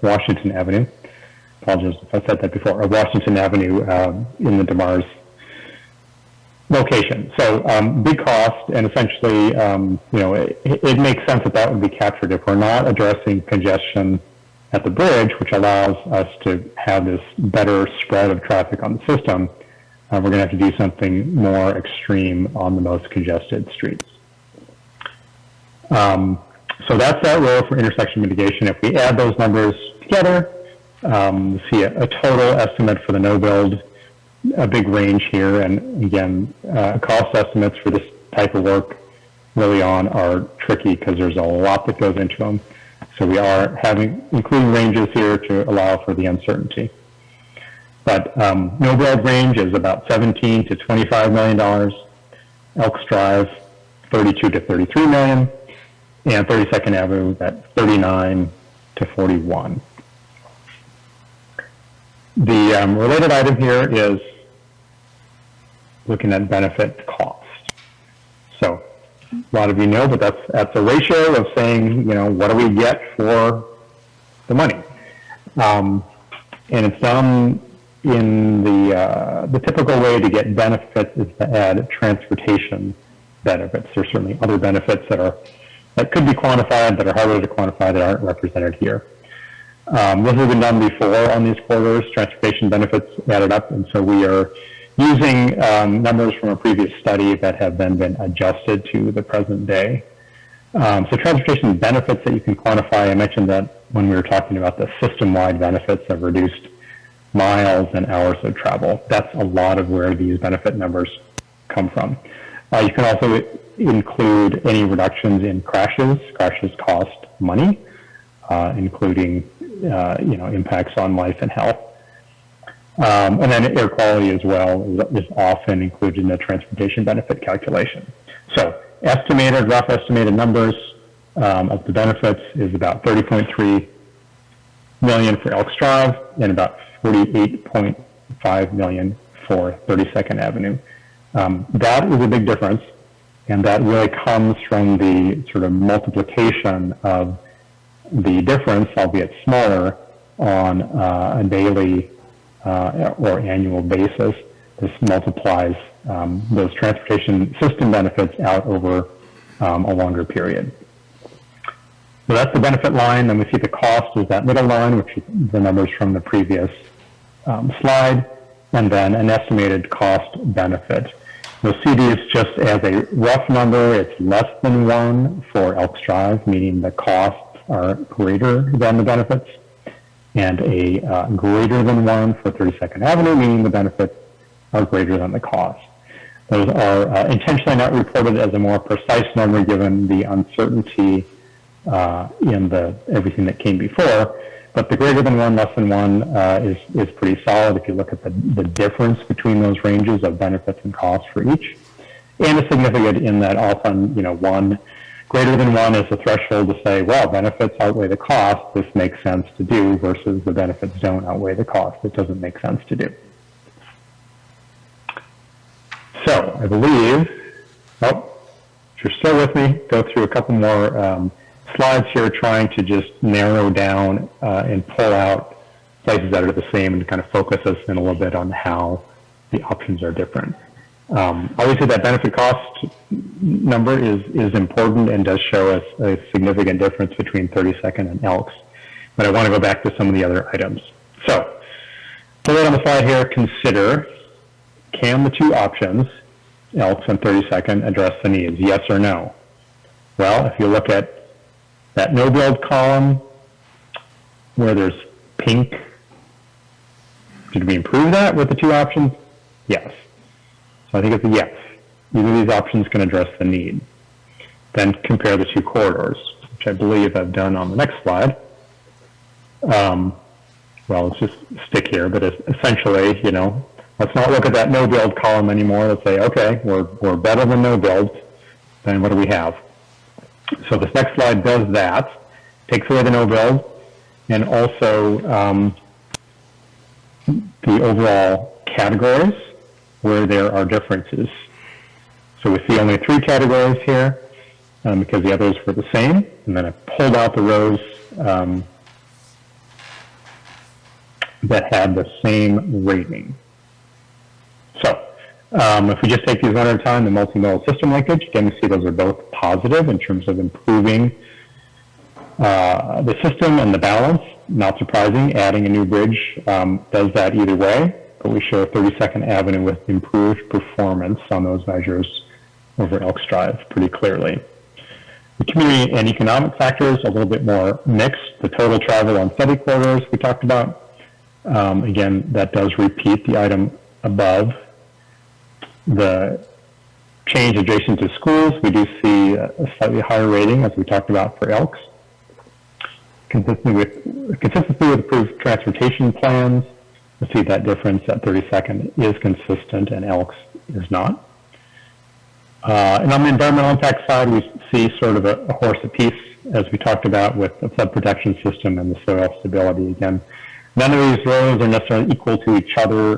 Washington Avenue. Apologies if I said that before, or Washington Avenue in the Demers location. So big cost, and essentially, it makes sense that that would be captured if we're not addressing congestion at the bridge, which allows us to have this better spread of traffic on the system. We're going to have to do something more extreme on the most congested streets. So that's that role for intersection mitigation. If we add those numbers together, see a total estimate for the no build, a big range here, and again, cost estimates for this type of work early on are tricky because there's a lot that goes into them. So we are including ranges here to allow for the uncertainty. But no build range is about $17 to $25 million. Elks Drive, 32 to 33 million, and 32nd Avenue at 39 to 41. The related item here is looking at benefit cost. So a lot of you know, but that's a ratio of saying, what do we get for the money? And it's done in the typical way to get benefits is to add transportation benefits. There's certainly other benefits that could be quantified that are harder to quantify that aren't represented here. This has been done before on these corridors, transportation benefits added up, and so we are using numbers from a previous study that have then been adjusted to the present day. So transportation benefits that you can quantify, I mentioned that when we were talking about the system-wide benefits of reduced miles and hours of travel. That's a lot of where these benefit numbers come from. You can also include any reductions in crashes. Crashes cost money, including impacts on life and health. And then air quality as well is often included in the transportation benefit calculation. So rough estimated numbers of the benefits is about 30.3 million for Elks Drive and about 48.5 million for 32nd Avenue. That is a big difference, and that really comes from the sort of multiplication of the difference, albeit smaller, on a daily or annual basis. This multiplies those transportation system benefits out over a longer period. So that's the benefit line. Then we see the cost is that middle line, which is the numbers from the previous slide, and then an estimated cost benefit. You'll see these just as a rough number. It's less than 1 for Elks Drive, meaning the costs are greater than the benefits, and a greater than 1 for 32nd Avenue, meaning the benefits are greater than the cost. Those are intentionally not reported as a more precise number given the uncertainty in everything that came before, but the greater than 1, less than 1 is pretty solid if you look at the difference between those ranges of benefits and costs for each, and is significant in that often, greater than 1 is the threshold to say, well, benefits outweigh the cost, this makes sense to do, versus the benefits don't outweigh the cost, it doesn't make sense to do. So I believe, if you're still with me, go through a couple more slides here trying to just narrow down and pull out places that are the same and kind of focus us in a little bit on how the options are different. Obviously that benefit cost number is important and does show us a significant difference between 32nd and Elks, but I want to go back to some of the other items. So, pull it on the slide here, consider, can the two options, Elks and 32nd, address the needs, yes or no? Well, if you look at that no build column where there's pink, did we improve that with the two options? Yes. So I think it's a yes. Either of these options can address the need. Then compare the two corridors, which I believe I've done on the next slide. Well, let's just stick here, but essentially, you know, let's not look at that no build column anymore. Let's say, okay, we're better than no build. Then what do we have? So this next slide does that, takes away the no build, and also the overall categories where there are differences. So we see only 3 categories here because the others were the same, and then I pulled out the rows that had the same rating. So if we just take these one at a time, the multimodal system linkage, again, we see those are both positive in terms of improving the system and the balance. Not surprising, adding a new bridge does that either way, but we show a 32nd Avenue with improved performance on those measures over Elks Drive pretty clearly. The community and economic factors, a little bit more mixed. The total travel on study corridors we talked about. Again, that does repeat the item above. The change adjacent to schools, we do see a slightly higher rating, as we talked about for Elks. Consistency with approved transportation plans, we see that difference at 32nd is consistent and Elks is not. And on the environmental impact side, we see sort of a horse apiece, as we talked about with the flood protection system and the soil stability. Again, none of these rows are necessarily equal to each other,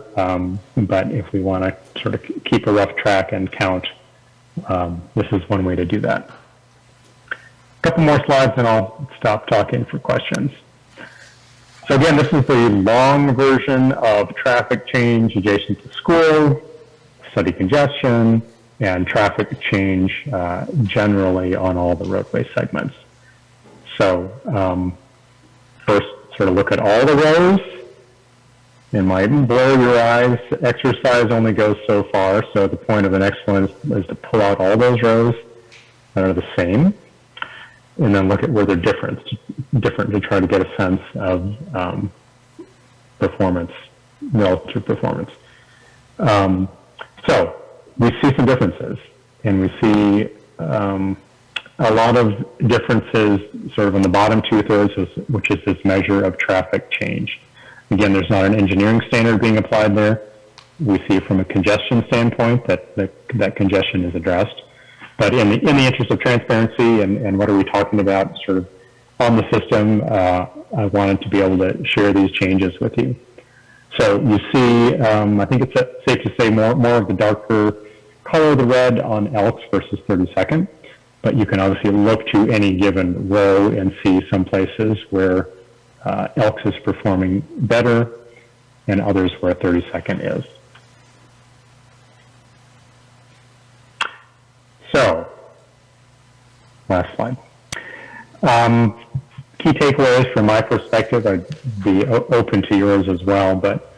but if we want to sort of keep a rough track and count, this is one way to do that. A couple more slides and I'll stop talking for questions. So again, this is the long version of traffic change adjacent to schools, study congestion, and traffic change generally on all the roadway segments. So first, sort of look at all the rows. It might blur your eyes. Exercise only goes so far, so the point of the next one is to pull out all those rows that are the same, and then look at where they're different to try to get a sense of performance, relative performance. So we see some differences, and we see a lot of differences sort of in the bottom 2/3, which is this measure of traffic change. Again, there's not an engineering standard being applied there. We see from a congestion standpoint that congestion is addressed. But in the interest of transparency and what are we talking about sort of on the system, I wanted to be able to share these changes with you. So you see, I think it's safe to say more of the darker color of the red on Elks versus 32nd. But you can obviously look to any given row and see some places where Elks is performing better and others where 32nd is. So, last slide. Key takeaways from my perspective, I'd be open to yours as well, but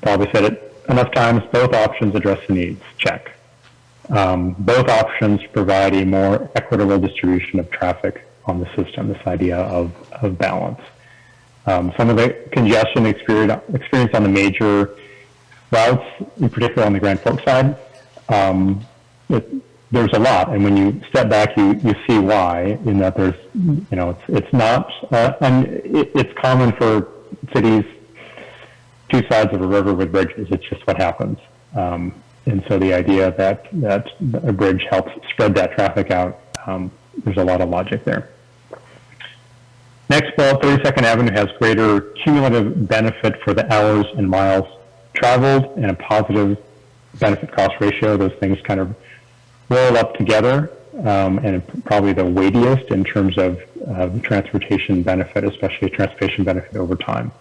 probably said it enough times, both options address the needs, check. Both options provide a more equitable distribution of traffic on the system, this idea of balance. Some of the congestion experienced on the major routes, in particular on the Grand Forks side, there's a lot, and when you step back, you see why. In that there's, it's not, it's common for cities 2 sides of a river with bridges. It's just what happens. And so the idea that a bridge helps spread that traffic out, there's a lot of logic there. Next, 32nd Avenue has greater cumulative benefit for the hours and miles traveled and a positive benefit cost ratio. Those things kind of roll up together, and probably the weightiest in terms of transportation benefit, especially transportation benefit over time.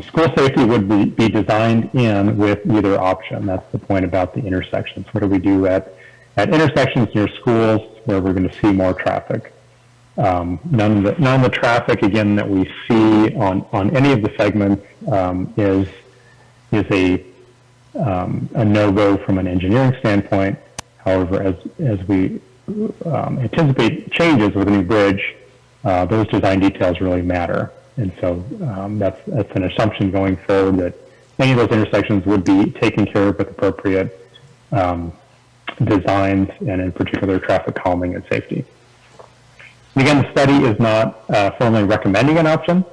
School safety would be designed in with either option. That's the point about the intersections. What do we do at intersections near schools where we're going to see more traffic? None of the traffic, again, that we see on any of the segments is a no-go from an engineering standpoint. However, as we anticipate changes with a new bridge, those design details really matter. And so that's an assumption going forward that any of those intersections would be taken care of with appropriate designs, and in particular traffic calming and safety. And again, the study is not formally recommending an option.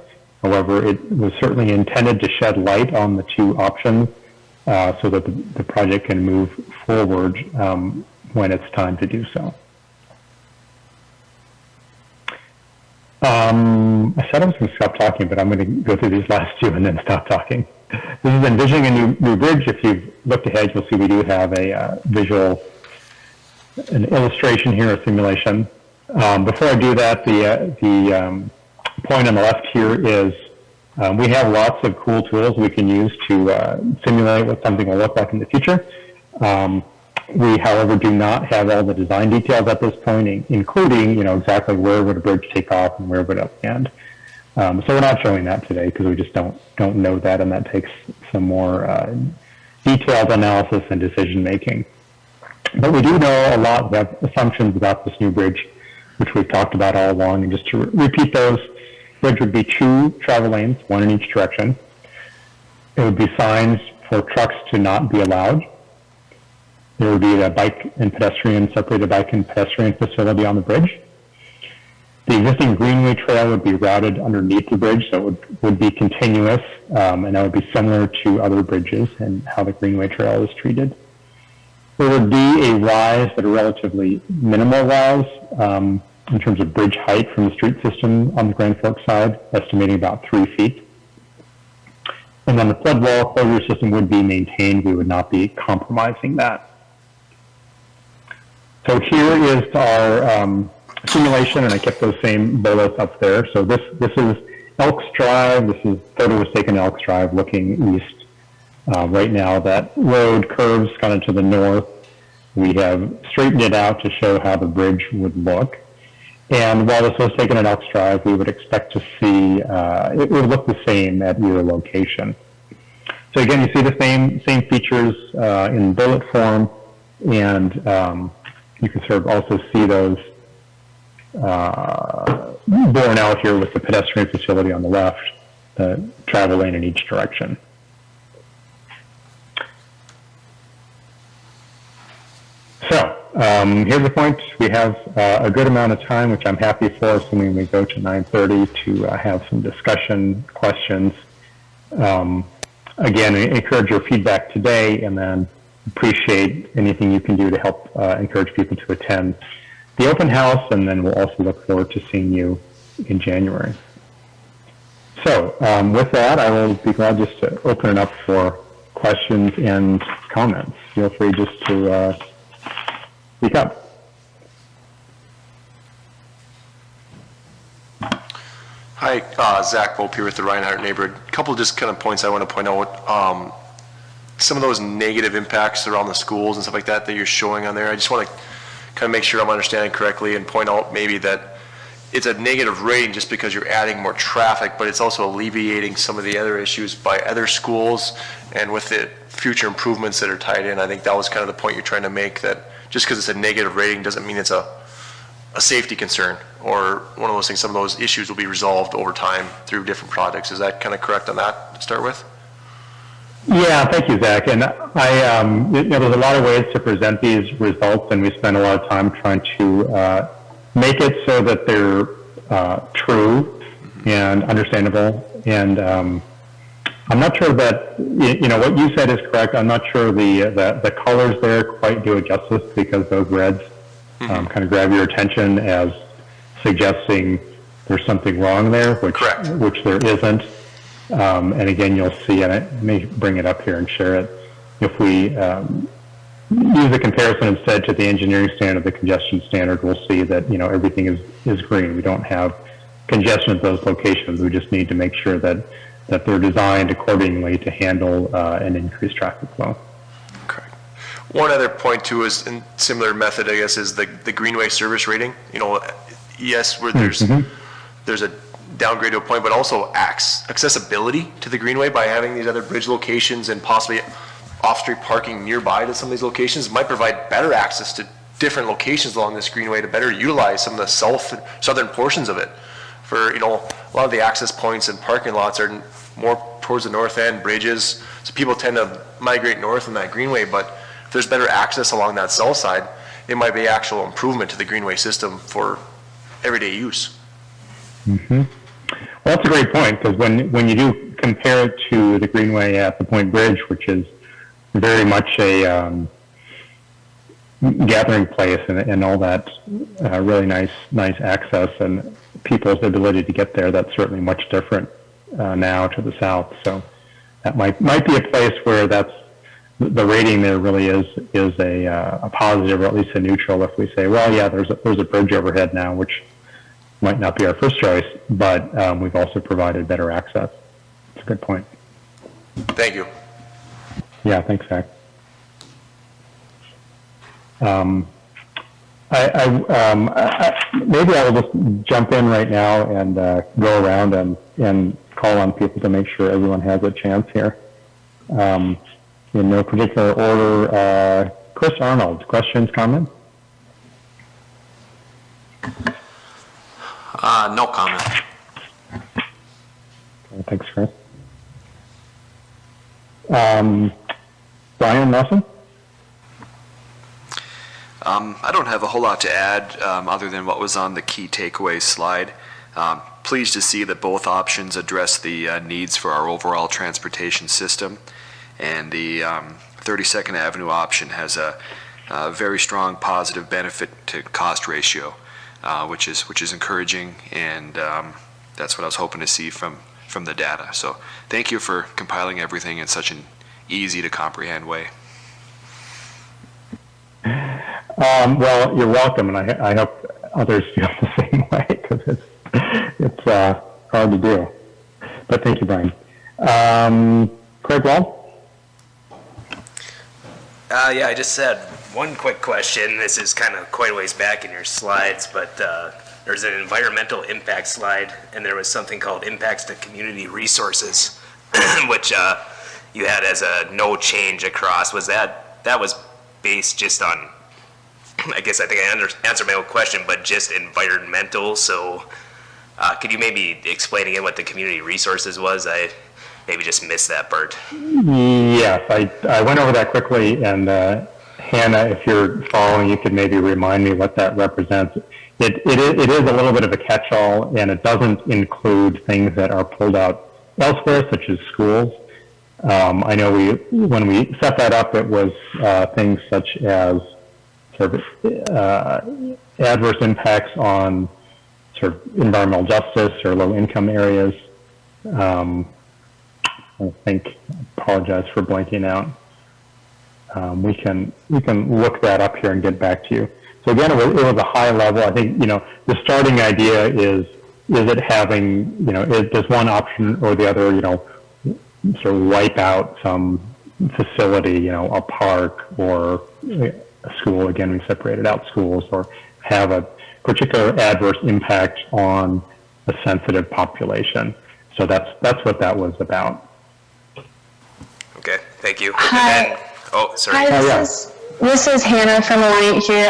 However, it was certainly intended to shed light on the two options so that the project can move forward when it's time to do so. I said I was going to stop talking, but I'm going to go through these last two and then stop talking. This is envisioning a new bridge. If you've looked ahead, you'll see we do have a an illustration here, a simulation. Before I do that, the point on the left here is we have lots of cool tools we can use to simulate what something will look like in the future. We, however, do not have all the design details at this point, including, exactly where would a bridge take off and where would it land. So we're not showing that today because we just don't know that, and that takes some more detailed analysis and decision making. But we do know a lot of assumptions about this new bridge, which we've talked about all along. And just to repeat those, bridge would be 2 travel lanes, 1 in each direction. It would be signs for trucks to not be allowed. There would be a bike and pedestrian, separated bike and pedestrian facility on the bridge. The existing Greenway trail would be routed underneath the bridge, so it would be continuous, and that would be similar to other bridges and how the Greenway trail is treated. There would be a rise, but a relatively minimal rise in terms of bridge height from the street system on the Grand Forks side, estimating about 3 feet. And then the flood wall closure system would be maintained. We would not be compromising that. So here is our simulation, and I kept those same bullets up there. So this is Elks Drive. This is photo was taken at Elks Drive looking east. Right now that road curves kind of to the north. We have straightened it out to show how the bridge would look. And while this was taken at Elks Drive, we would expect to see it would look the same at either location. So again, you see the same features in bullet form, and you can sort of also see those borne out here with the pedestrian facility on the left, the travel lane in each direction. So here's the point. We have a good amount of time, which I'm happy for, assuming we go to 9:30 to have some discussion, questions. Again, I encourage your feedback today, and then appreciate anything you can do to help encourage people to attend the open house, and then we'll also look forward to seeing you in January. So with that, I will be glad just to open it up for questions and comments. Feel free just to speak up. Hi, Zach Bope here with the Reinhardt neighborhood. A couple just kind of points I want to point out. Some of those negative impacts around the schools and stuff like that you're showing on there, I just want to kind of make sure I'm understanding correctly and point out maybe that it's a negative rating just because you're adding more traffic, but it's also alleviating some of the other issues by other schools, and with the future improvements that are tied in. I think that was kind of the point you're trying to make, that just because it's a negative rating doesn't mean it's a safety concern or one of those things. Some of those issues will be resolved over time through different projects. Is that kind of correct on that to start with? Yeah, thank you, Zach. And there's a lot of ways to present these results, and we spend a lot of time trying to make it so that they're true and understandable. And I'm not sure that what you said is correct. I'm not sure the colors there quite do it justice, because those reds kind of grab your attention as suggesting there's something wrong there, which there isn't. And again, you'll see, and I may bring it up here and share it, if we use a comparison instead to the engineering standard, the congestion standard, we'll see that everything is green. We don't have congestion at those locations. We just need to make sure that they're designed accordingly to handle an increased traffic flow. Okay. One other point too is, in similar method, I guess, is the Greenway service rating. Yes, where there's a downgrade to a point, but also accessibility to the Greenway by having these other bridge locations and possibly off-street parking nearby to some of these locations might provide better access to different locations along this Greenway to better utilize some of the southern portions of it. For, a lot of the access points and parking lots are more towards the north end, bridges, so people tend to migrate north on that Greenway, but if there's better access along that south side, it might be actual improvement to the Greenway system for everyday use. Mm-hmm. Well, that's a great point, because when you do compare it to the Greenway at the Point Bridge, which is very much a gathering place and all that really nice access and people's ability to get there, that's certainly much different now to the south. So that might be a place where the rating there really is a positive, or at least a neutral, if we say, well, yeah, there's a bridge overhead now, which might not be our first choice, but we've also provided better access. That's a good point. Thank you. Yeah, thanks, Zach. Maybe I will just jump in right now and go around and call on people to make sure everyone has a chance here. In no particular order, Chris Arnold, questions, comments? No comment. Okay, thanks, Chris. Brian Nelson? I don't have a whole lot to add other than what was on the key takeaway slide. Pleased to see that both options address the needs for our overall transportation system, and the 32nd Avenue option has a very strong positive benefit to cost ratio, which is encouraging, and that's what I was hoping to see from the data. So thank you for compiling everything in such an easy to comprehend way. Well, you're welcome, and I hope others feel the same way, because it's hard to do. But thank you, Brian. Craig Wald? Yeah, I just had one quick question. This is kind of quite a ways back in your slides, but there's an environmental impact slide, and there was something called impacts to community resources, which you had as a no change across. Was that was based just on, I guess I think I answered my own question, but just environmental. So could you maybe explain again what the community resources was? I maybe just missed that part. Yes, I went over that quickly, and Hannah, if you're following, you could maybe remind me what that represents. It is a little bit of a catch-all, and it doesn't include things that are pulled out elsewhere, such as schools. I know when we set that up, it was things such as sort of adverse impacts on sort of environmental justice or low-income areas. I apologize for blanking out. We can look that up here and get back to you. So again, it was a high level. I think, the starting idea is it having, does one option or the other, sort of wipe out some facility, a park or a school. Again, we separated out schools, or have a particular adverse impact on a sensitive population. So that's what that was about. Okay, thank you. Hi. And then, oh, sorry. Hi, this is Hannah from Alliant here.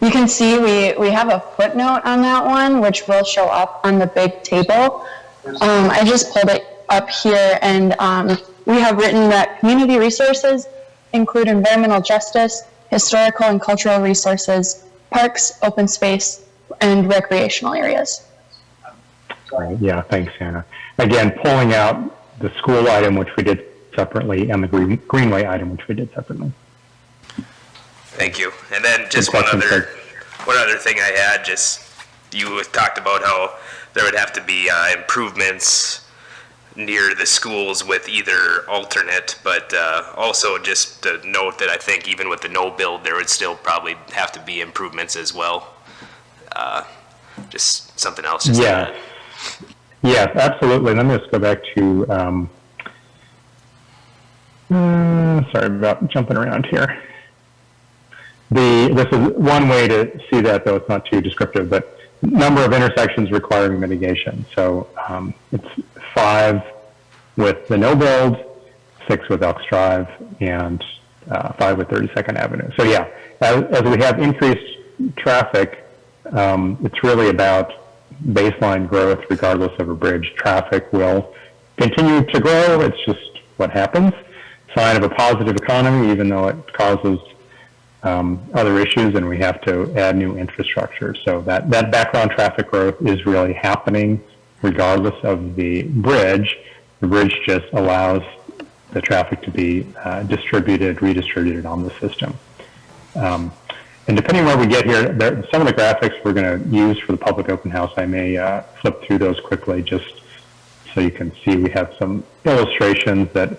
You can see we have a footnote on that one, which will show up on the big table. I just pulled it up here, and we have written that community resources include environmental justice, historical and cultural resources, parks, open space, and recreational areas. Right. Yeah, thanks, Hannah. Again, pulling out the school item, which we did separately, and the Greenway item, which we did separately. Thank you. And then just one other thing I had, just you talked about how there would have to be improvements near the schools with either alternate, but also just to note that I think even with the no build, there would still probably have to be improvements as well. Just something else. Just yeah. Yes, absolutely. Let me just go back to, sorry about jumping around here. This is one way to see that, though it's not too descriptive, but number of intersections requiring mitigation. So it's 5 with the no build, 6 with Elks Drive, and 5 with 32nd Avenue. So yeah, as we have increased traffic, it's really about baseline growth regardless of a bridge. Traffic will continue to grow. It's just what happens. Sign of a positive economy, even though it causes other issues and we have to add new infrastructure. So that background traffic growth is really happening regardless of the bridge. The bridge just allows the traffic to be redistributed on the system. And depending where we get here, some of the graphics we're going to use for the public open house, I may flip through those quickly just so you can see. We have some illustrations that,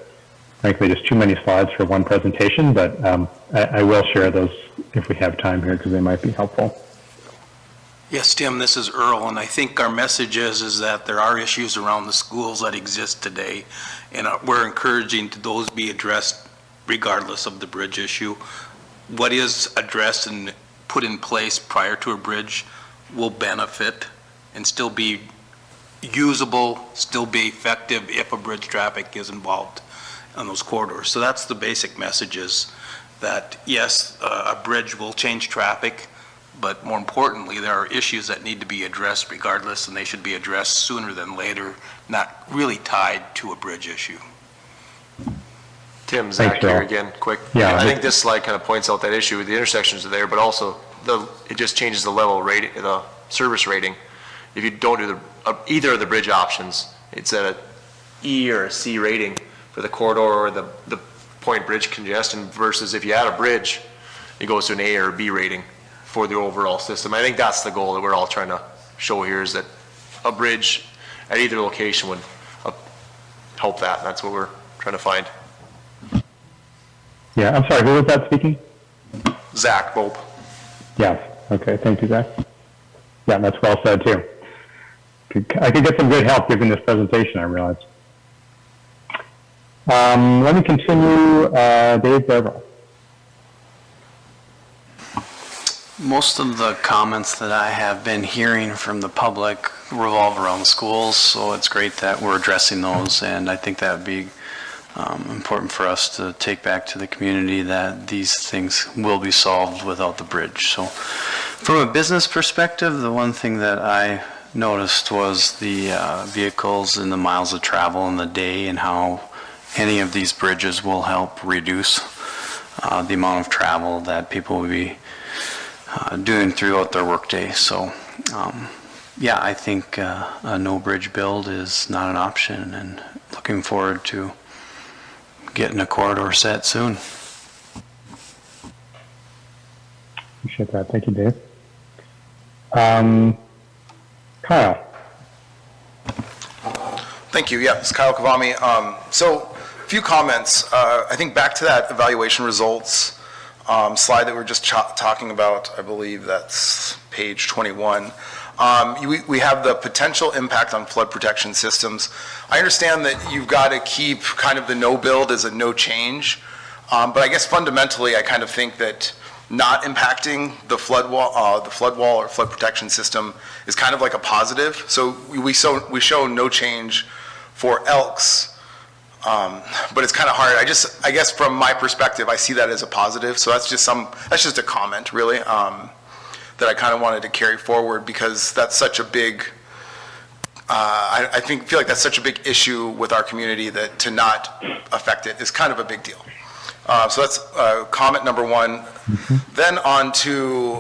frankly, just too many slides for one presentation, but I will share those if we have time here because they might be helpful. Yes, Tim, this is Earl, and I think our message is that there are issues around the schools that exist today, and we're encouraging those be addressed regardless of the bridge issue. What is addressed and put in place prior to a bridge will benefit and still be usable, still be effective if a bridge traffic is involved on those corridors. So that's the basic message, is that yes, a bridge will change traffic, but more importantly, there are issues that need to be addressed regardless, and they should be addressed sooner than later, not really tied to a bridge issue. Tim, Zach here again, quick. Yeah. I think this slide kind of points out that issue. The intersections are there, but also it just changes the level rating, the service rating. If you don't do either of the bridge options, it's at a E or a C rating for the corridor or the point bridge congestion, versus if you add a bridge, it goes to an A or a B rating for the overall system. I think that's the goal that we're all trying to show here, is that a bridge at either location would help that. That's what we're trying to find. Yeah, I'm sorry, who was that speaking? Zach Bope. Yes, okay, thank you, Zach. Yeah, that's well said too. I could get some good help giving this presentation, I realize. Let me continue, Dave Beverly. Most of the comments that I have been hearing from the public revolve around schools, so it's great that we're addressing those, and I think that would be important for us to take back to the community, that these things will be solved without the bridge. So from a business perspective, the one thing that I noticed was the vehicles and the miles of travel in the day, and how any of these bridges will help reduce the amount of travel that people will be doing throughout their workday. So yeah, I think a no bridge build is not an option, and looking forward to getting a corridor set soon. Appreciate that. Thank you, Dave. Kyle. Thank you. Yeah, it's Kyle Kavami. So a few comments. I think back to that evaluation results slide that we were just talking about. I believe that's page 21. We have the potential impact on flood protection systems. I understand that you've got to keep kind of the no build as a no change, but I guess fundamentally I kind of think that not impacting the flood wall or flood protection system is kind of like a positive. So we show no change for Elks, but it's kind of hard. I guess from my perspective, I see that as a positive. So that's just a comment really. That I kind of wanted to carry forward, because that's such a big, I feel like that's such a big issue with our community, that to not affect it is kind of a big deal. So that's comment number one. Then on to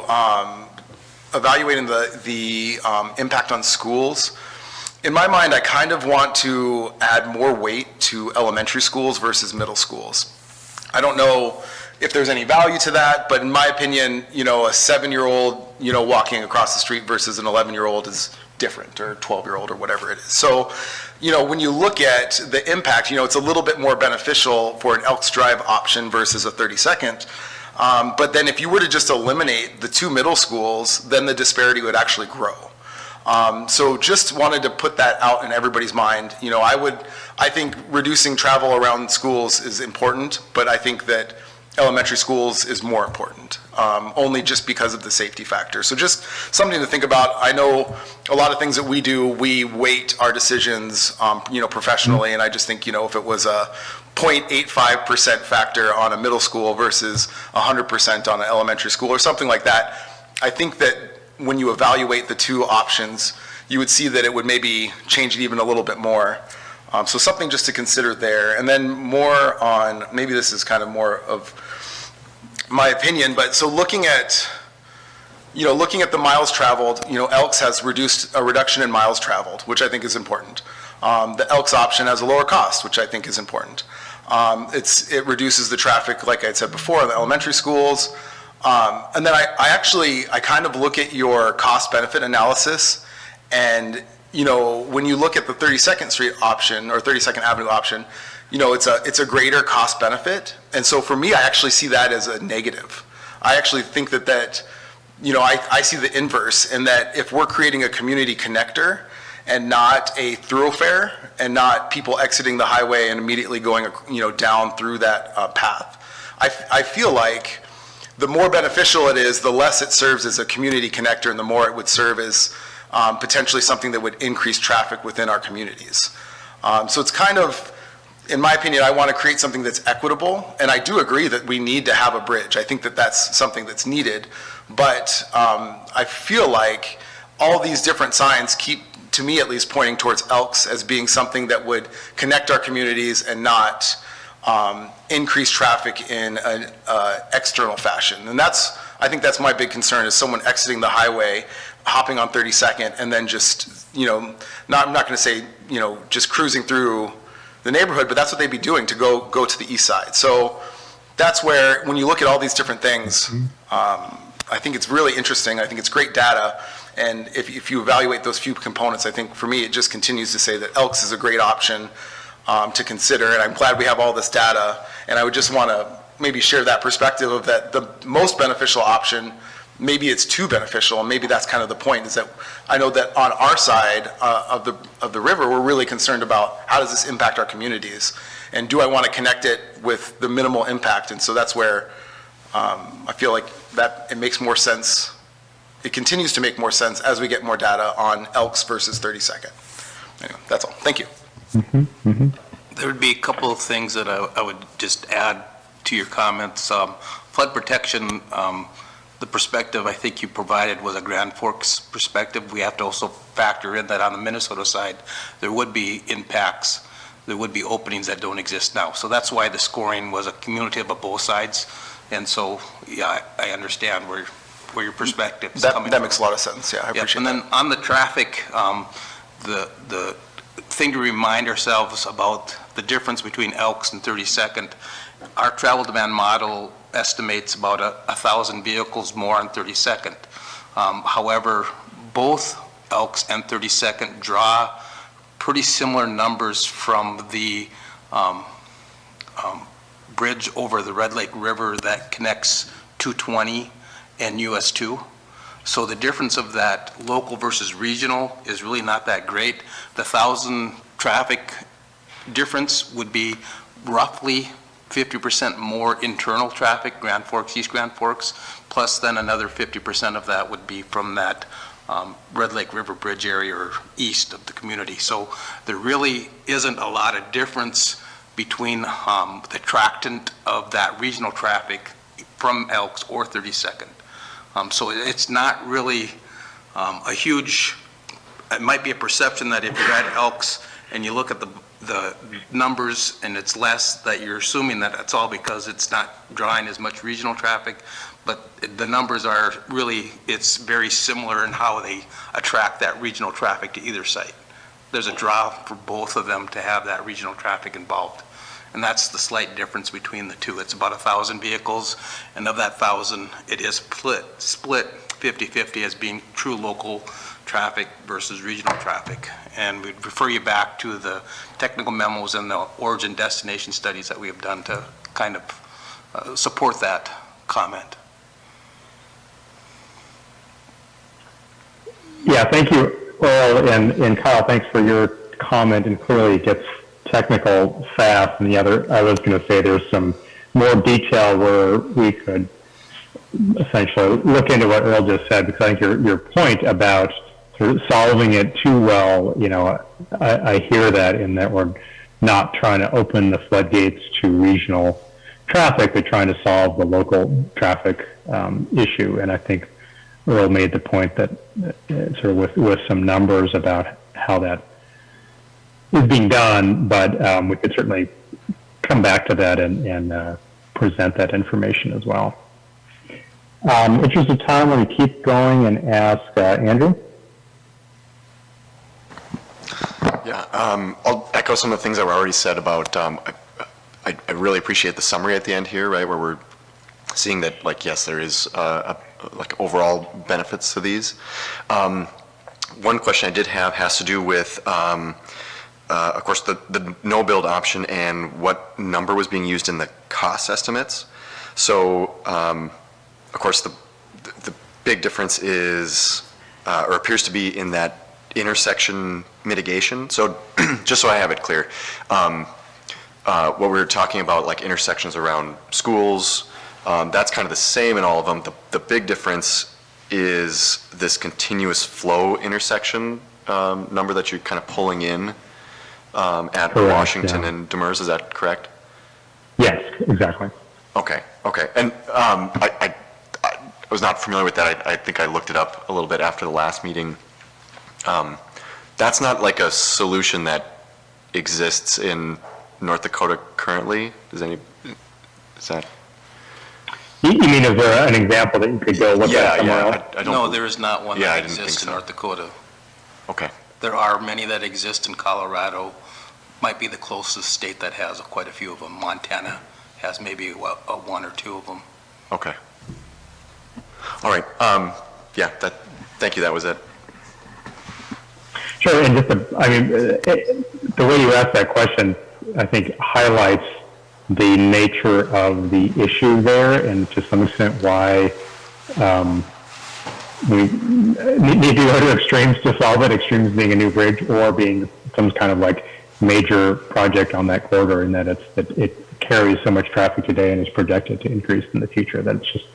evaluating the impact on schools. In my mind, I kind of want to add more weight to elementary schools versus middle schools. I don't know if there's any value to that, but in my opinion, a 7-year-old, walking across the street versus an 11-year-old is different, or 12-year-old, or whatever it is. So, when you look at the impact, it's a little bit more beneficial for an Elks Drive option versus a 32nd. But then if you were to just eliminate the 2 middle schools, then the disparity would actually grow. So just wanted to put that out in everybody's mind. I think reducing travel around schools is important, but I think that elementary schools is more important, only just because of the safety factor. So just something to think about. I know a lot of things that we do, we weight our decisions, professionally, and I just think, if it was a 0.85% factor on a middle school versus 100% on an elementary school or something like that, I think that when you evaluate the two options, you would see that it would maybe change it even a little bit more. So something just to consider there. And then more on, maybe this is kind of more of my opinion, but so looking at the miles traveled, Elks has a reduction in miles traveled, which I think is important. The Elks option has a lower cost, which I think is important. It reduces the traffic, like I said before, in the elementary schools. And then I kind of look at your cost benefit analysis, and when you look at the 32nd Street option or 32nd Avenue option, it's a greater cost benefit. And so for me, I actually see that as a negative. I actually think that I see the inverse in that if we're creating a community connector and not a thoroughfare and not people exiting the highway and immediately going, down through that path, I feel like the more beneficial it is, the less it serves as a community connector and the more it would serve as potentially something that would increase traffic within our communities. So it's kind of, in my opinion, I want to create something that's equitable, and I do agree that we need to have a bridge. I think that that's something that's needed, but I feel like all these different signs keep, to me at least, pointing towards Elks as being something that would connect our communities and not increase traffic in an external fashion. And I think that's my big concern, is someone exiting the highway, hopping on 32nd, and then just, I'm not going to say, just cruising through the neighborhood, but that's what they'd be doing to go to the east side. So that's where, when you look at all these different things, I think it's really interesting. I think it's great data. And if you evaluate those few components, I think for me, it just continues to say that Elks is a great option to consider. And I'm glad we have all this data. And I would just want to maybe share that perspective of that the most beneficial option, maybe it's too beneficial, and maybe that's kind of the point, is that I know that on our side of the river, we're really concerned about how does this impact our communities, and do I want to connect it with the minimal impact? And so that's where I feel like that it makes more sense. It continues to make more sense as we get more data on Elks versus 32nd. Anyway, that's all. Thank you. There would be a couple of things that I would just add to your comments. Flood protection, the perspective I think you provided was a Grand Forks perspective. We have to also factor in that on the Minnesota side, there would be impacts, there would be openings that don't exist now. So that's why the scoring was a cumulative of both sides. And so, yeah, I understand where your perspective is coming from. That makes a lot of sense, yeah, I appreciate that. And then on the traffic, the thing to remind ourselves about the difference between Elks and 32nd, our travel demand model estimates about 1,000 vehicles more on 32nd. However, both Elks and 32nd draw pretty similar numbers from the bridge over the Red Lake River that connects 220 and US 2. So the difference of that local versus regional is really not that great. The 1,000 traffic difference would be roughly 50% more internal traffic, Grand Forks, East Grand Forks, plus then another 50% of that would be from that Red Lake River Bridge area or east of the community. So there really isn't a lot of difference between the tractant of that regional traffic from Elks or 32nd. So it's not really a huge, it might be a perception that if you're at Elks and you look at the numbers and it's less, that you're assuming that it's all because it's not drawing as much regional traffic, but the numbers are really, it's very similar in how they attract that regional traffic to either site. There's a draw for both of them to have that regional traffic involved. And that's the slight difference between the two. It's about 1,000 vehicles, and of that 1,000, it is split 50-50 as being true local traffic versus regional traffic. And we'd refer you back to the technical memos and the origin destination studies that we have done to kind of support that comment. Yeah, thank you, Earl, and Kyle, thanks for your comment, and clearly it gets technical fast. And I was going to say there's some more detail where we could essentially look into what Earl just said, because I think your point about sort of solving it too well, I hear that in that we're not trying to open the floodgates to regional traffic, but trying to solve the local traffic issue. And I think Earl made the point that sort of with some numbers about how that is being done, but we could certainly come back to that and present that information as well. Interest of time, let me keep going and ask Andrew. Yeah, I'll echo some of the things that were already said about, I really appreciate the summary at the end here, right, where we're seeing that, like, yes, there is like overall benefits to these. One question I did have has to do with, of course, the no-build option and what number was being used in the cost estimates. So, of course, the big difference is, or appears to be in that intersection mitigation. So just so I have it clear, what we were talking about, like intersections around schools, that's kind of the same in all of them. The big difference is this continuous flow intersection number that you're kind of pulling in at Correct, Washington yeah. and Demers, is that correct? Yes, exactly. Okay, okay. And I was not familiar with that. I think I looked it up a little bit after the last meeting. That's not like a solution that exists in North Dakota currently? Is that? You mean, is there an example that you could go look at somewhere else? I don't. No, there is not one Yeah, I that didn't exists think in so. North Dakota. Okay. There are many that exist in Colorado, might be the closest state that has quite a few of them. Montana has maybe one or two of them. Okay. All right. Yeah, thank you. That was it. Sure, and just, the way you asked that question, I think highlights the nature of the issue there, and to some extent why we need to go to extremes to solve it, extremes being a new bridge or being some kind of like major project on that corridor, in that it carries so much traffic today and is projected to increase in the future that it's just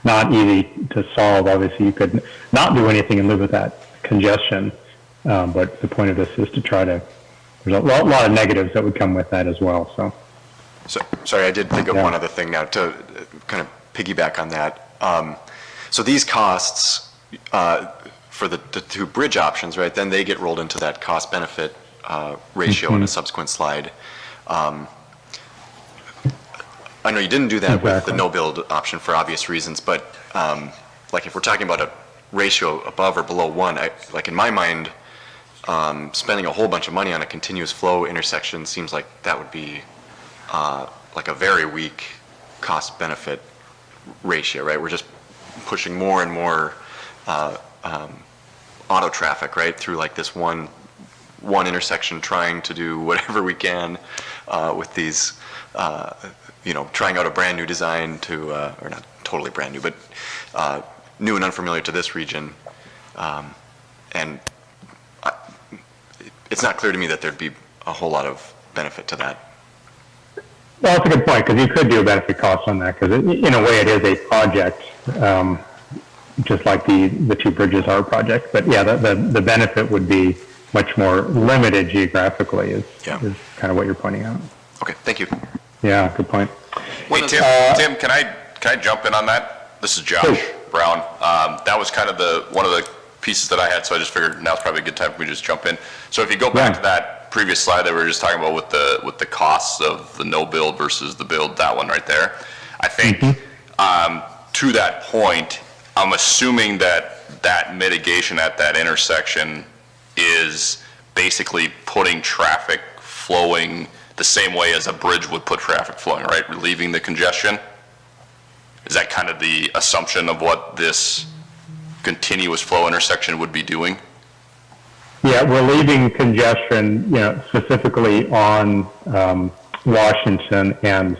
not easy to solve. Obviously, you could not do anything and live with that congestion. But the point of this is to try to, there's a lot of negatives that would come with that as well, so. So, sorry, I did think of one other thing now to kind of piggyback on that. So these costs for the two bridge options, right, then they get rolled into that cost-benefit ratio in a subsequent slide. I know you didn't do that with the no-build option for obvious reasons, but like if we're talking about a ratio above or below 1, like in my mind, spending a whole bunch of money on a continuous flow intersection seems like that would be like a very weak cost-benefit ratio, right? We're just pushing more and more auto traffic, right, through like this one intersection, trying to do whatever we can with these, trying out a brand new design to, or not totally brand new, but new and unfamiliar to this region. And it's not clear to me that there'd be a whole lot of benefit to that. Well, that's a good point, because you could do a benefit cost on that, because in a way it is a project, just like the two bridges are a project. But yeah, the benefit would be much more limited geographically, is kind of what you're pointing out. Okay, thank you. Yeah, good point. Hey, Tim, can I jump in on that? This is Josh Brown. That was kind of one of the pieces that I had, so I just figured now's probably a good time for me to just jump in. So if you go back to that previous slide that we were just talking about with the costs of the no build versus the build, that one right there, I think to that point, I'm assuming that mitigation at that intersection is basically putting traffic flowing the same way as a bridge would put traffic flowing, right? Relieving the congestion. Is that kind of the assumption of what this continuous flow intersection would be doing? Yeah, relieving congestion, specifically on Washington and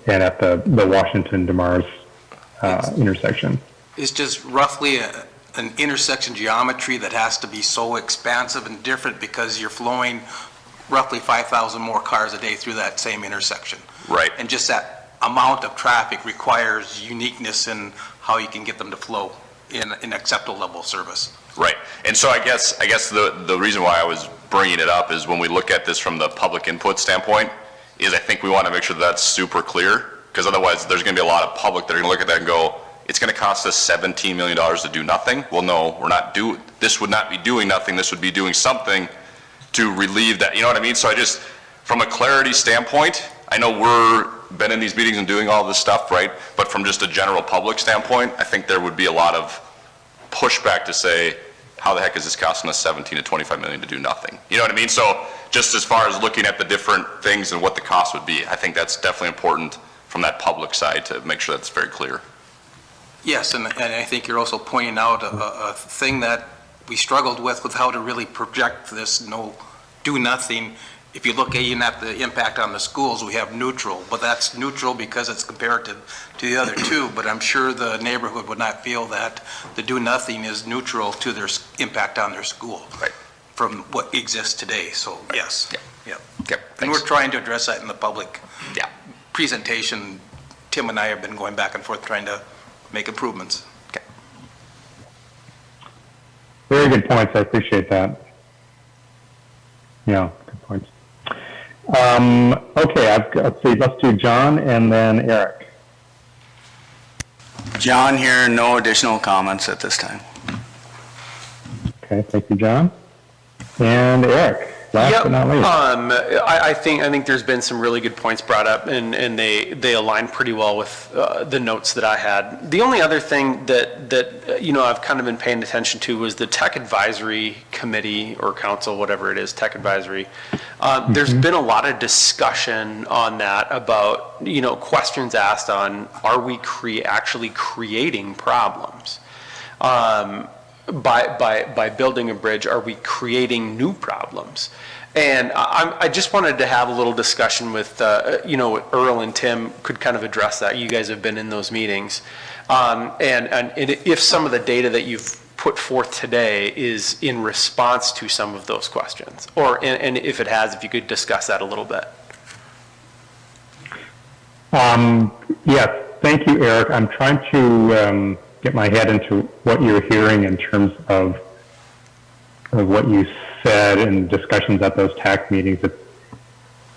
at the Washington-Demers intersection. It's just roughly an intersection geometry that has to be so expansive and different because you're flowing roughly 5,000 more cars a day through that same intersection. Right. And just that amount of traffic requires uniqueness in how you can get them to flow in an acceptable level of service. Right. And so I guess the reason why I was bringing it up is when we look at this from the public input standpoint, is I think we want to make sure that that's super clear, because otherwise there's going to be a lot of public that are going to look at that and go, it's going to cost us $17 million to do nothing. Well, no, this would not be doing nothing. This would be doing something to relieve that. You know what I mean? So I just, from a clarity standpoint, I know we're been in these meetings and doing all this stuff, right? But from just a general public standpoint, I think there would be a lot of pushback to say, how the heck is this costing us 17 to 25 million to do nothing? You know what I mean? So just as far as looking at the different things and what the cost would be, I think that's definitely important from that public side to make sure that's very clear. Yes, and I think you're also pointing out a thing that we struggled with how to really project this, do nothing. If you look even at the impact on the schools, we have neutral, but that's neutral because it's comparative to the other two, but I'm sure the neighborhood would not feel that the do nothing is neutral to their impact on their school. Right. From what exists today, so yes. Yeah. And we're trying to address that in the public presentation. Tim and I have been going back and forth trying to make improvements. Okay. Very good points. I appreciate that. Yeah, good points. Okay, let's see. Let's do John and then Eric. John here, no additional comments at this time. Okay, thank you, John. And Eric, last but not least. I think there's been some really good points brought up, and they align pretty well with the notes that I had. The only other thing that I've kind of been paying attention to was the Tech Advisory Committee or Council, whatever it is, Tech Advisory. There's been a lot of discussion on that about questions asked on, are we actually creating problems? By building a bridge, are we creating new problems? And I just wanted to have a little discussion with, Earl and Tim could kind of address that. You guys have been in those meetings. And if some of the data that you've put forth today is in response to some of those questions, and if it has, if you could discuss that a little bit. Yes, thank you, Eric. I'm trying to get my head into what you're hearing in terms of what you said in discussions at those TAC meetings.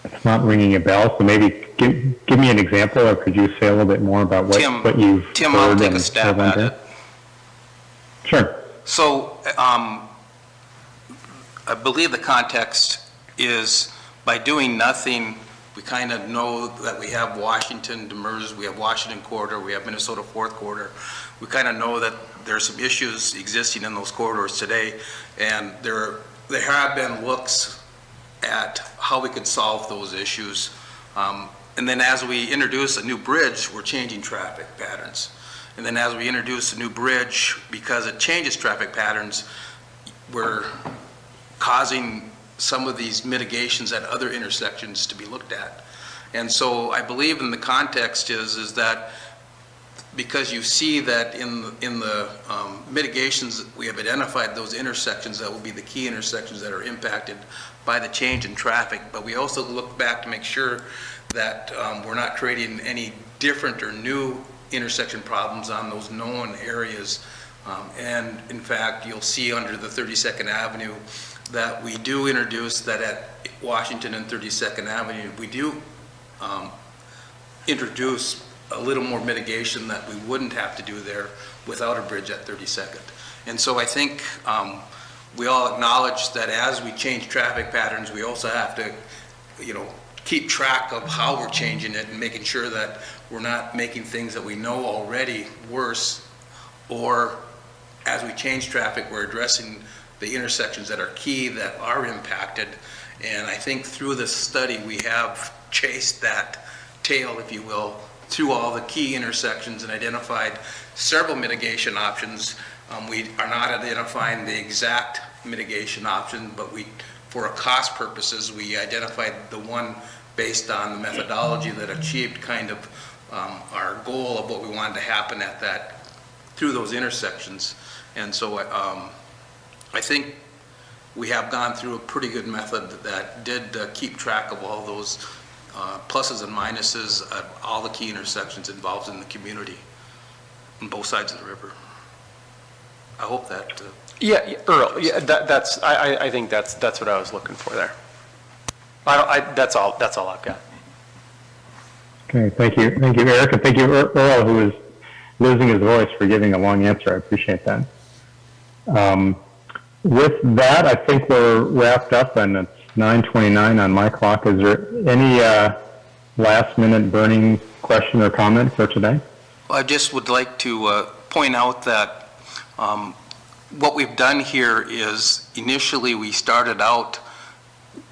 It's not ringing a bell, so maybe give me an example, or could you say a little bit more about what you've heard? Tim, I'll take a stab at it. Sure. So I believe the context is by doing nothing, we kind of know that we have Washington demers, we have Washington corridor, we have Minnesota fourth corridor. We kind of know that there are some issues existing in those corridors today, and there have been looks at how we could solve those issues. And then as we introduce a new bridge, we're changing traffic patterns. And then as we introduce a new bridge, because it changes traffic patterns, we're causing some of these mitigations at other intersections to be looked at. And so I believe in the context is that because you see that in the mitigations, we have identified those intersections that will be the key intersections that are impacted by the change in traffic, but we also look back to make sure that we're not creating any different or new intersection problems on those known areas. And in fact, you'll see under the 32nd Avenue that we do introduce that at Washington and 32nd Avenue, we do introduce a little more mitigation that we wouldn't have to do there without a bridge at 32nd. And so I think we all acknowledge that as we change traffic patterns, we also have to, keep track of how we're changing it and making sure that we're not making things that we know already worse, or as we change traffic, we're addressing the intersections that are key that are impacted. And I think through this study, we have chased that tail, if you will, through all the key intersections and identified several mitigation options. We are not identifying the exact mitigation option, but for cost purposes, we identified the one based on the methodology that achieved kind of our goal of what we wanted to happen through those intersections. And so I think we have gone through a pretty good method that did keep track of all those pluses and minuses of all the key intersections involved in the community on both sides of the river. I hope that Yeah, Earl, yeah, I think that's what I was looking for there. That's all I've got. Okay, thank you, Eric, and thank you, Earl, who is losing his voice, for giving a long answer. I appreciate that. With that, I think we're wrapped up, and it's 9:29 on my clock. Is there any last-minute burning question or comment for today? I just would like to point out that what we've done here is initially we started out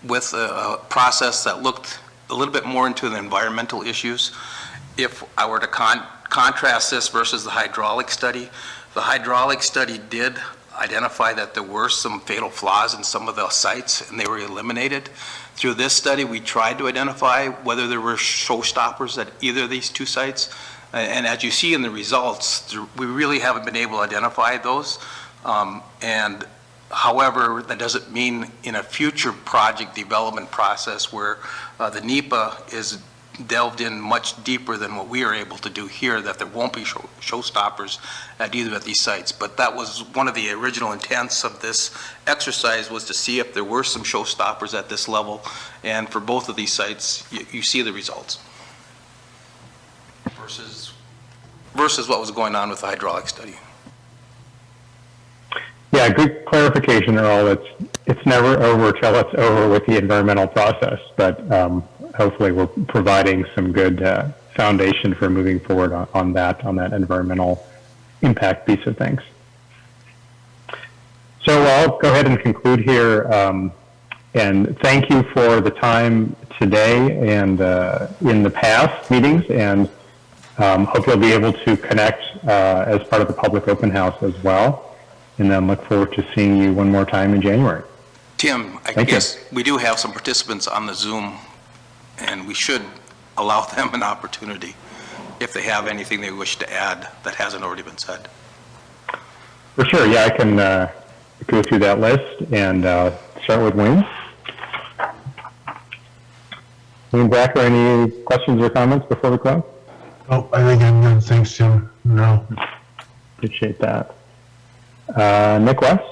with a process that looked a little bit more into the environmental issues. If I were to contrast this versus the hydraulic study, the hydraulic study did identify that there were some fatal flaws in some of the sites, and they were eliminated. Through this study, we tried to identify whether there were showstoppers at either of these two sites. And as you see in the results, we really haven't been able to identify those. And however, that doesn't mean in a future project development process where the NEPA is delved in much deeper than what we are able to do here, that there won't be showstoppers at either of these sites. But that was one of the original intents of this exercise, was to see if there were some showstoppers at this level. And for both of these sites, you see the results versus what was going on with the hydraulic study. Yeah, good clarification, Earl. It's never over till it's over with the environmental process, but hopefully we're providing some good foundation for moving forward on that environmental impact piece of things. So I'll go ahead and conclude here, and thank you for the time today and in the past meetings, and hope you'll be able to connect as part of the public open house as well. And then look forward to seeing you one more time in January. Tim, I guess we do have some participants on the Zoom, and we should allow them an opportunity if they have anything they wish to add that hasn't already been said. For sure, yeah, I can go through that list and start with Wayne. Wayne Bracker, any questions or comments before we close? Oh, I think I'm good. Thanks, Tim. No. Appreciate that. Nick West?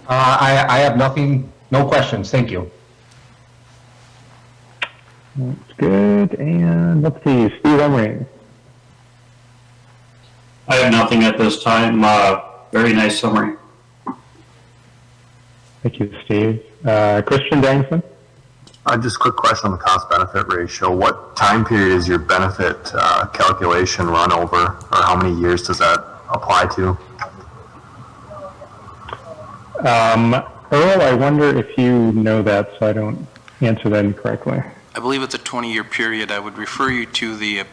I have nothing, no questions. Thank you. That's good. And let's see, Steve Emery. I have nothing at this time. Very nice summary. Thank you, Steve. Christian Danielson? Just a quick question on the cost-benefit ratio. What time period is your benefit calculation run over, or how many years does that apply to? Earl, I wonder if you know that, so I don't answer that incorrectly. I believe it's a 20-year period. I would refer you to the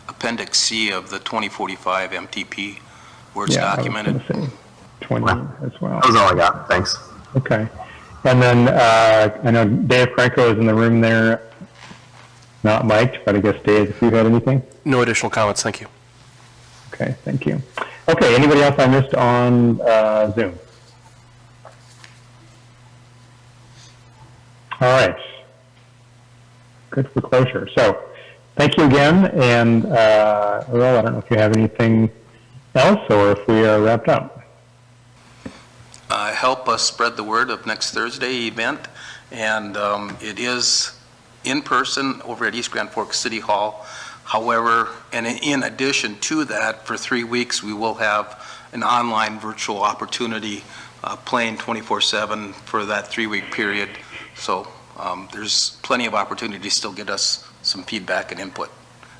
Appendix C of the 2045 MTP, where it's documented. I was gonna say 20 as well. That was all I got. Thanks. Okay. And then I know Dave Franco is in the room there, not mic'd, but I guess Dave, if you had anything? No additional comments, thank you. Okay, thank you. Okay, anybody else I missed on Zoom? All right. Good for closure. So thank you again, and Earl, I don't know if you have anything else or if we are wrapped up. Help us spread the word of next Thursday event, and it is in person over at East Grand Forks City Hall. However, and in addition to that, for 3 weeks we will have an online virtual opportunity playing 24/7 for that 3-week period. So there's plenty of opportunity to still get us some feedback and input.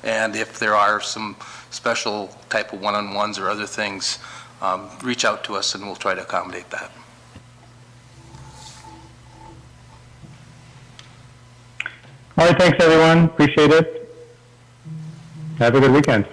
And if there are some special type of one-on-ones or other things, reach out to us and we'll try to accommodate that. All right, thanks everyone. Appreciate it. Have a good weekend.